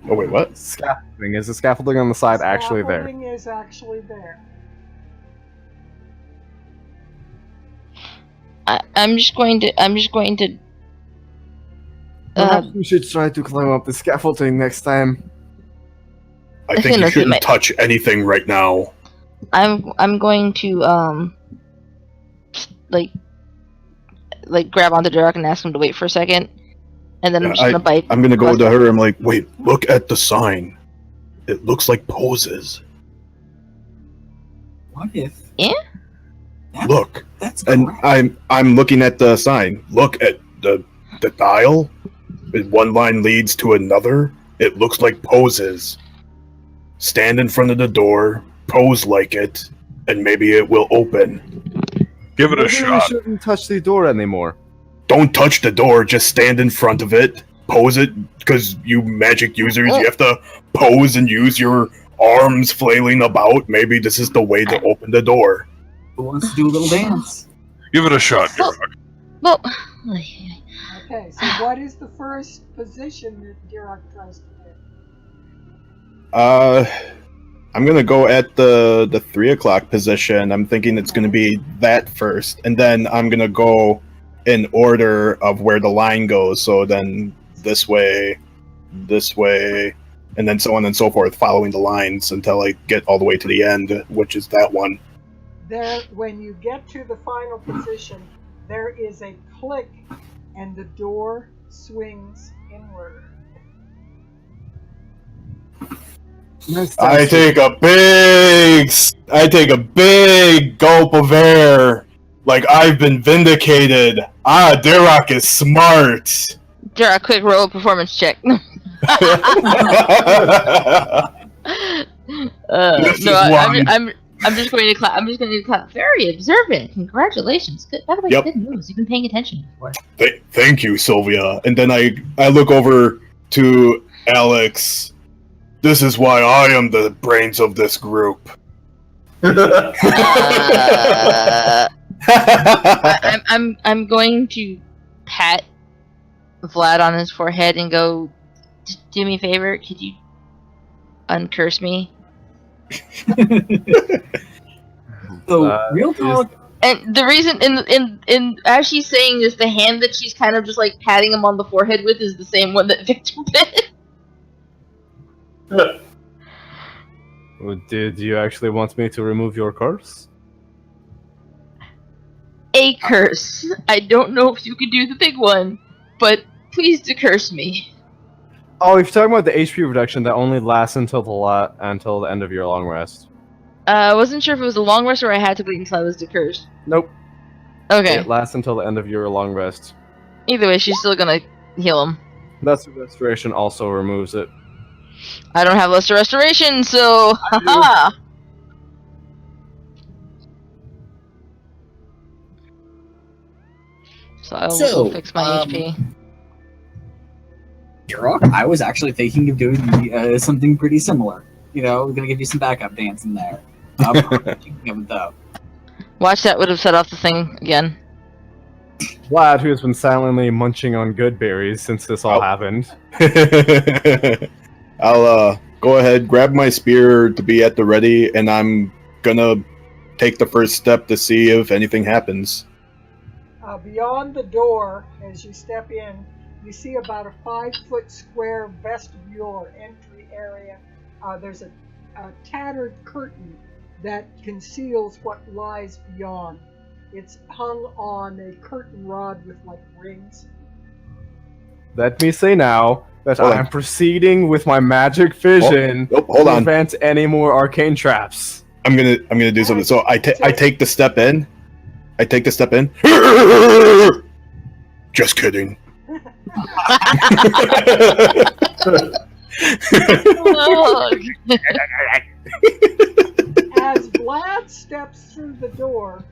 Oh wait, what? Scaffolding. Is the scaffolding on the side actually there? Scaffolding is actually there. I'm just going to. Perhaps we should try to climb up the scaffolding next time. I I think you think shouldn't that's touch anything right now. I'm going to like grab onto Derek and ask him to wait for a second, and then I'm just gonna bite. I'm gonna go to her. I'm like, wait, look at the sign. It looks like poses. What if? Yeah? Look, That's and correct. I'm looking at the sign. Look at the dial. One line leads to another. It looks like poses. Stand in front of the door, pose like it, and maybe it will open. Give it a Maybe we shot. shouldn't touch the door anymore. Don't touch the door, just stand in front of it, pose it, because you magic users, you have to pose and use your arms flailing about. Maybe this is the way to open the door. Who wants to do a little dance? Give it a shot, Well- Derek. Well, Okay, so what is the first position that Dirok tries to I'm gonna go at the 3 o'clock position. I'm thinking it's gonna be that first, and then I'm gonna go in order of where the line goes. So then this way, and then so on and so forth, following the lines until I get all the way to the end, which is that one. There, when you get to the final position, there is a click, and the door swings inward. I take a big gulp of air, like I've been vindicated. Duroc is smart. Dara, quick roll a performance check. I'm just going to clap. I'm just going to clap. Very observant. Congratulations. Good. By the way, Good news. You've been paying attention before. Thank you, Sylvia. And then I look over to Alex. This is why I am the brains of this group. I'm going to pat Vlad on his forehead and go, do me a favor. Could you uncurse me? So, real talk. And the reason, in as she's saying this, the hand that she's kind of just like patting him on the forehead with is the same one that Victor did. Did you actually want me to remove your curse? A curse. I don't know if you can do the big one, but please decurse me. Oh, if you're talking about the HP reduction, that only lasts until the end of your long rest. I wasn't sure if it was a long rest or I had to wait until I was decursed. Nope. Okay. It lasts until the end of your long rest. Either way, she's still gonna heal him. That's restoration also removes it. I don't have lesser restoration, so haha. So I will fix my HP. Duroc, I was actually thinking of doing something pretty similar. You know, we're gonna give you some backup dance in there. Thinking of it though. Watch, that would have set off the thing again. Vlad, who has been silently munching on good berries since this all happened. I'll go ahead, grab my spear to be at the ready, and I'm gonna take the first step to see if anything happens. Beyond the door, as you step in, you see about a 5-foot square vestibule or entry area. There's a tattered curtain that conceals what lies beyond. It's hung on a curtain rod with like rings. Let me say now that I am proceeding with my magic vision hold to on. prevent any more arcane traps. I'm gonna do something. So I take the step in. Just kidding. As Vlad steps through the door,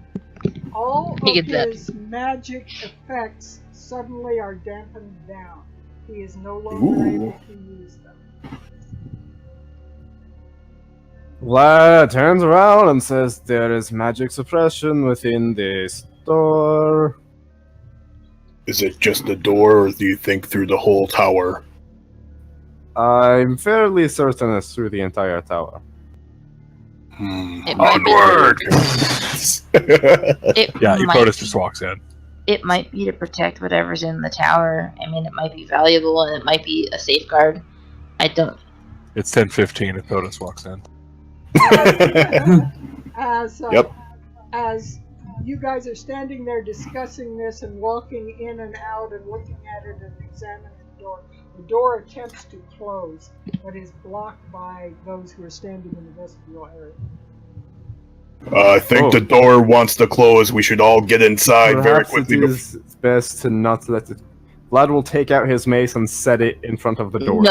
all of his magic effects suddenly are dampened down. He is no longer able to use them. Vlad turns around and says, "There is magic suppression within this door." Is it just the door, or do you think through the whole tower? I'm fairly certain it's through the entire tower. Onward! Epotus just walks in. It might be to protect whatever's in the tower. I mean, it might be valuable and it might be a safeguard. I don't. It's 10:15 and Epotus walks in. As you guys are standing there discussing this and walking in and out and looking at it and examining the door attempts to close, but is blocked by those who are standing in the vestibule area. I think the door wants to close. We should all get inside very quickly. It is best to not let it. Vlad will take out his mace and set it in front of the door.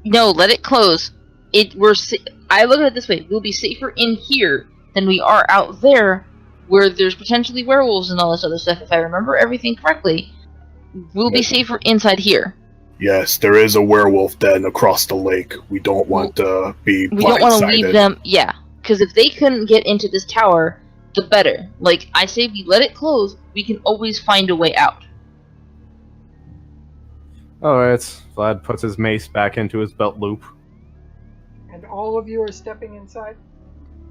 No, let it close. I look at it this way: we'll be safer in here than we are out there, where there's potentially werewolves and all this other stuff. If I remember everything correctly, we'll be safer inside here. Yes, there is a werewolf den across the lake. We don't want to be blindsided. We don't want to leave them. Yeah, because if they couldn't get into this tower, the better. Like I say, we let it close. We can always find a way out. Alright, Vlad puts his mace back into his belt loop. And And all of you are stepping inside?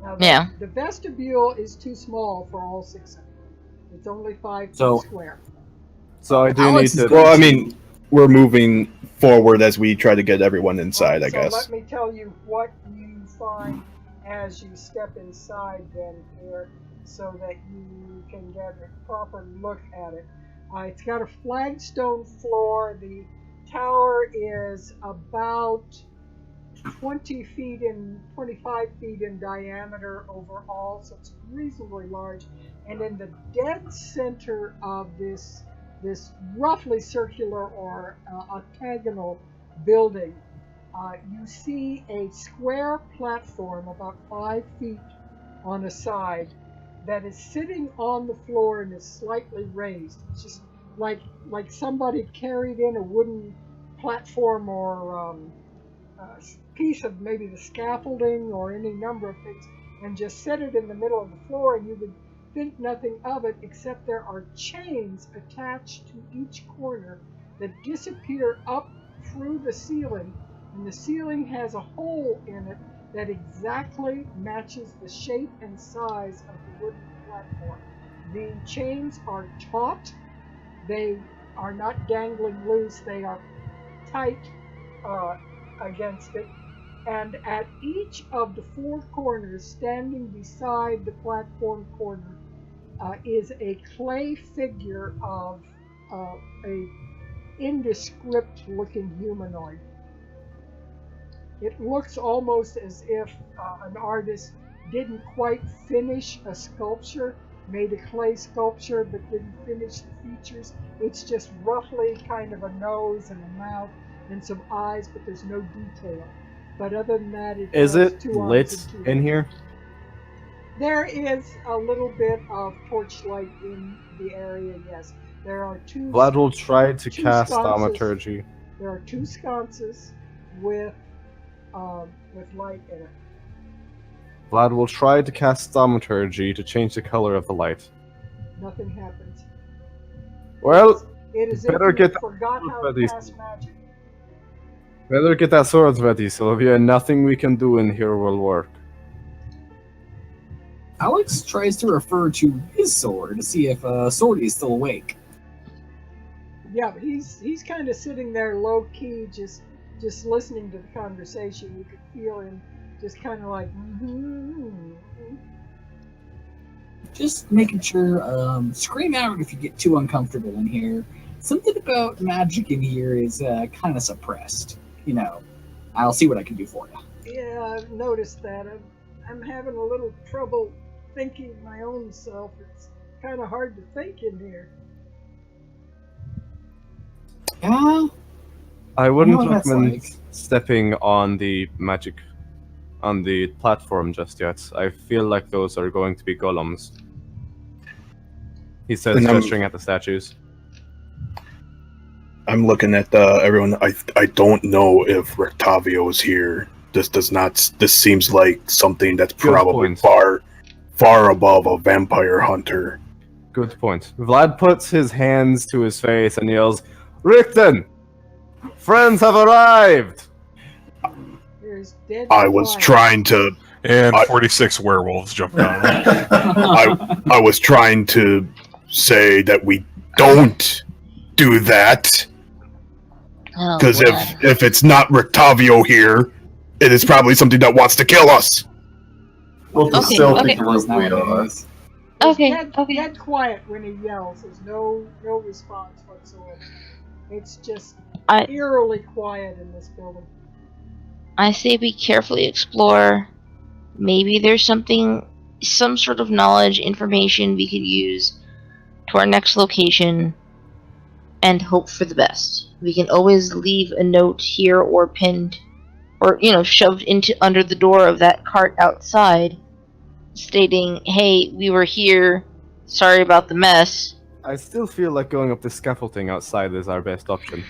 Now, Yeah. The vestibule is too small for all 6 of you. It's only 5 feet So- square. So I do Alex need is to. Well, I mean, we're moving forward as we try to get everyone inside, I So guess. let me tell you what you find as you step inside then here so that you can get a proper look at it. It's got a flagstone floor. The tower is about 20 feet in 25 feet in diameter overall, so it's reasonably large. And in the dead center of this roughly circular or octagonal building, you see a square platform about 5 feet on a side that is sitting on the floor and is slightly raised. It's just like somebody carried in a wooden platform or piece of maybe the scaffolding or any number of things and just set it in the middle of the floor, and you would think nothing of it except there are chains attached to each corner that disappear up through the ceiling, and the ceiling has a hole in it that exactly matches the shape and size of the wooden platform. The chains are taut. They are not dangling loose. They are tight against it. And at each of the 4 corners, standing beside the platform corner, is a clay figure of a indescript-looking humanoid. It looks almost as if an artist didn't quite finish a sculpture, made a clay sculpture but didn't finish the features. It's just roughly kind of a nose and a mouth and some eyes, but there's no detail. But other than that, it Is has it 2 lit arms and 2 in legs. here? There is a little bit of torchlight in the area, yes. There are 2 Vlad will try to Two cast sconces. thaumaturgy. There are 2 sconces with light in it. Vlad will try to cast thaumaturgy to change the color of the light. Nothing happens. Well, It is better if you get forgot how to ready. cast magic. better get that sword ready, Sylvia. Nothing we can do in here will work. Alex tries to refer to his sword to see if Swordy is still awake. Yeah, but he's kind of sitting there low key, just listening to the conversation. You could feel him just kind of like. Just making sure, scream out if you get too uncomfortable in here. Something about magic in here is kind of suppressed. You know, I'll see what I can do for you. Yeah, I've noticed that. I'm having a little trouble thinking my own self. It's kind of hard to think in here. Yeah, I wouldn't what that's recommend like. stepping on the platform just yet. I feel like those are going to be golems. He says, And gesturing at the statues. I'm looking at everyone. I don't know if Rictavio is here. This does not. This seems like something that's Good probably point. far above a vampire hunter. Good point. Vlad puts his hands to his face and yells, Richten! Friends have arrived! There's dead. I was quiet. trying to. And I- 46 werewolves jumped out. I was trying to say that we don't do that. Oh, Because boy. if it's not Rictavio here, it is probably something that wants to kill us. We'll just Okay, stealthy okay. group we are. Nowadays. There's Okay, dead, okay. dead quiet when he yells. There's no response whatsoever. It's just I- eerily quiet in this building. I say we carefully explore. Maybe there's some sort of knowledge, information we could use to our next location and hope for the best. We can always leave a note here or pinned or, shoved into under the door of that cart outside stating, hey, we were here, sorry about the mess. I still feel like going up the scaffolding outside is our best option.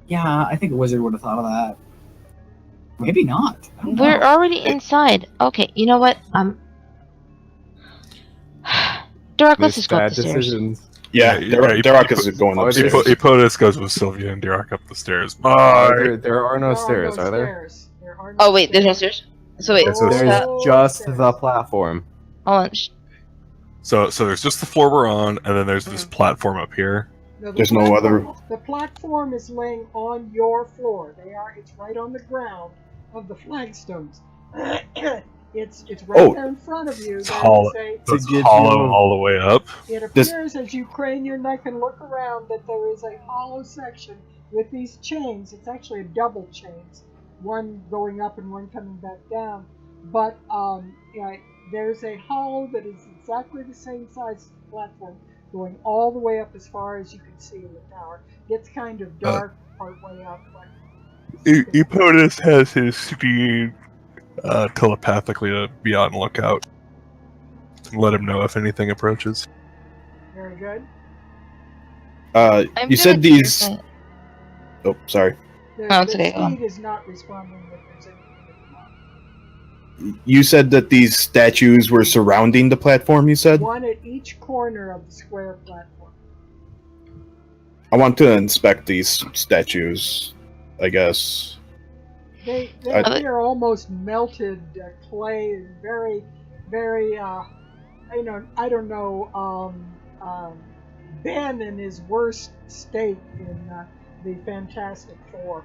Yeah, I think a wizard would have thought of that. Maybe not. I don't know. We're already inside. Okay, you know what? Derek, let's just go up Bad the stairs. decisions. Yeah, Darakas is going He upstairs. Epotus goes with Sylvia and Dirac up the stairs. There are no There stairs, are there? There There are no Oh wait, there's no stairs. stairs. So wait, There's no There's No just stairs. the platform. hold on. So there's just the floor we're on, and then there's this platform up here. No, the There's no other- The platform is laying on your floor. It's right on the ground of the flagstones. it's right Oh. there in front of you. It's There hollow. is a- So it's To give hollow you- all the way up. It This- appears as you crane your neck and look around that there is a hollow section with these chains. It's actually a double chains, one going up and one coming back down. But yeah, there's a hollow that is exactly the same size as the platform, going all the way up as far as you can see in the tower. Gets kind of dark part way up. But Epotus has his speed telepathically to be on lookout. Let him know if anything approaches. very good. I'm You said gonna these. check Oh, sorry. Oh, it's The okay, go on. speed is not responding if there's anything at the moment. You said that these statues were surrounding the platform. You said. One at each corner of the square platform. I want to inspect these statues. I guess. They I- appear almost melted clay and very, very, I don't know, Ben in his worst state in the Fantastic Four.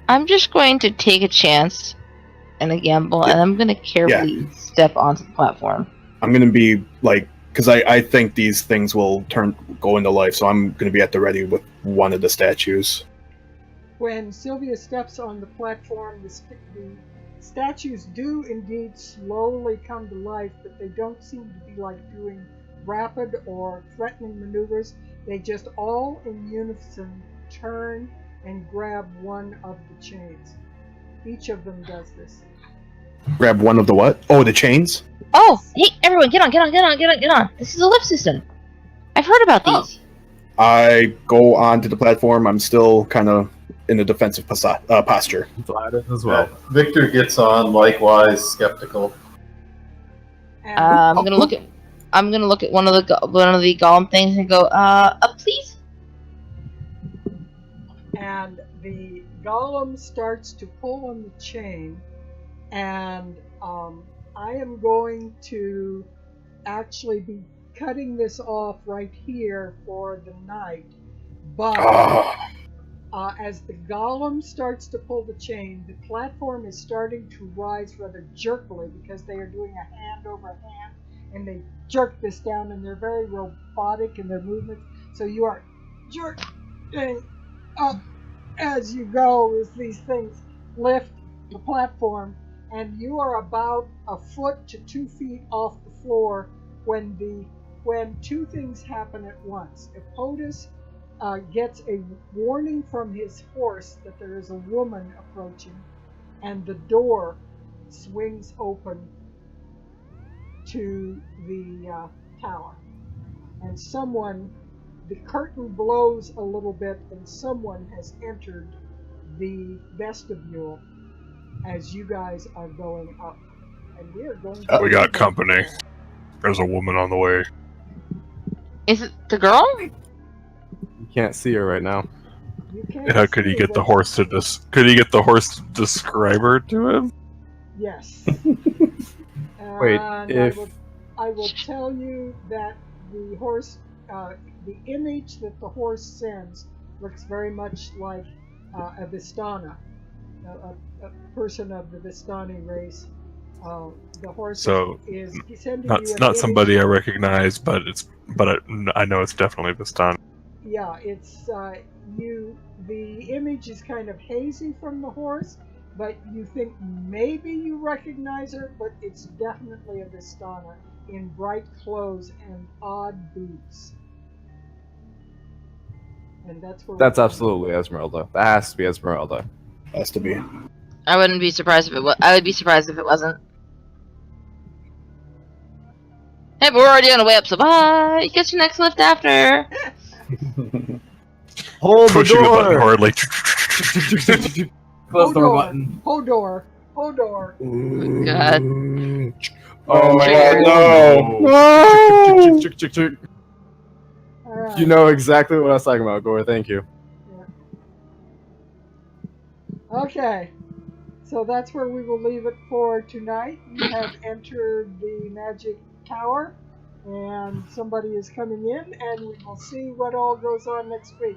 I'm just going to take a chance and a gamble, and I'm going to carefully step onto the platform. I'm gonna be like, because I think these things will go into life, so I'm gonna be at the ready with one of the statues. When Sylvia steps on the platform, the statues do indeed slowly come to life, but they don't seem to be like doing rapid or threatening maneuvers. They just all in unison turn and grab one of the chains. Each of them does this. Grab one of the what? Oh, the chains. Oh, hey, everyone, get on. This is a lift system. I've heard about these. I go onto the platform. I'm still kind of in a defensive posture. Gladys as well. Victor gets on, likewise skeptical. And I'm gonna look at one of the golem things and go, up please. and the golem starts to pull on the chain, and I am going to actually be cutting this off right here for the night. But as the golem starts to pull the chain, the platform is starting to rise rather jerkily because they are doing a hand over hand, and they jerk this down, and they're very robotic in their movements. So you are jerking up as you go as these things lift the platform, and you are about a foot to 2 feet off the floor when two things happen at once. If POTUS gets a warning from his horse that there is a woman approaching, and the door swings open to the tower, and the curtain blows a little bit, and someone has entered the vestibule as you guys are going up, and we are going to We got company. There's a woman on the way. Is it the girl? You can't see her right now. You can't How could he see get the what- horse to Could he get the horse to describe her to him? Yes. Wait, And if- I will tell you that the horse, the image that the horse sends looks very much like a Vistana, a person of the Vistani race. The horse So, is sending Not you an not image. somebody I recognize, but I know it's definitely Vistan. Yeah, it's you. The image is kind of hazy from the horse, but you think maybe you recognize her, but it's definitely a Vistana in bright clothes and odd boots. And that's where That's absolutely Esmeralda. That has to be Esmeralda. Has to be. I wouldn't be surprised if it was. I would be surprised if it wasn't. Hey, but we're already on the way up, so bye. Get your next lift after. Hold Pushing the button hard, like. Close the door button. Hodor. Hodor. Oh, God. Oh my Chick- god, no! Chick, chick, chick, chick. All right. You know exactly what I was talking about, Gore. Thank you. Okay, so that's where we will leave it for tonight. You have entered the magic tower, and somebody is coming in, and we will see what all goes on next week.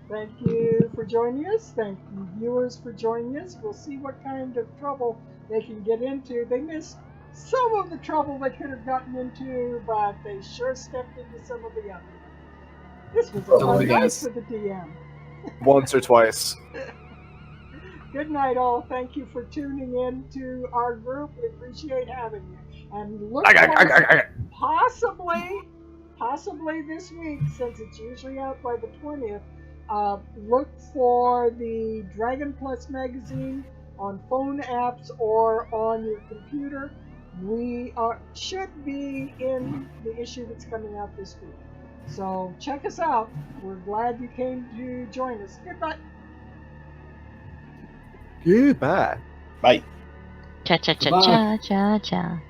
Thank you for joining us. Thank you, viewers, for joining us. We'll see what kind of trouble they can get into. They missed some of the trouble they could have gotten into, but they sure stepped into some of the others. This was a Don't fun worry, night guys. for the DM. Once or twice. Good night, all. Thank you for tuning in to our group. We appreciate having you. And look forward, possibly this week, since it's usually out by the 20th, look for the Dragon Plus magazine on phone apps or on your computer. We should be in the issue that's coming out this week. So check us out. We're glad you came to join us. Goodbye. Goodbye. Bye. Cha cha cha cha cha cha.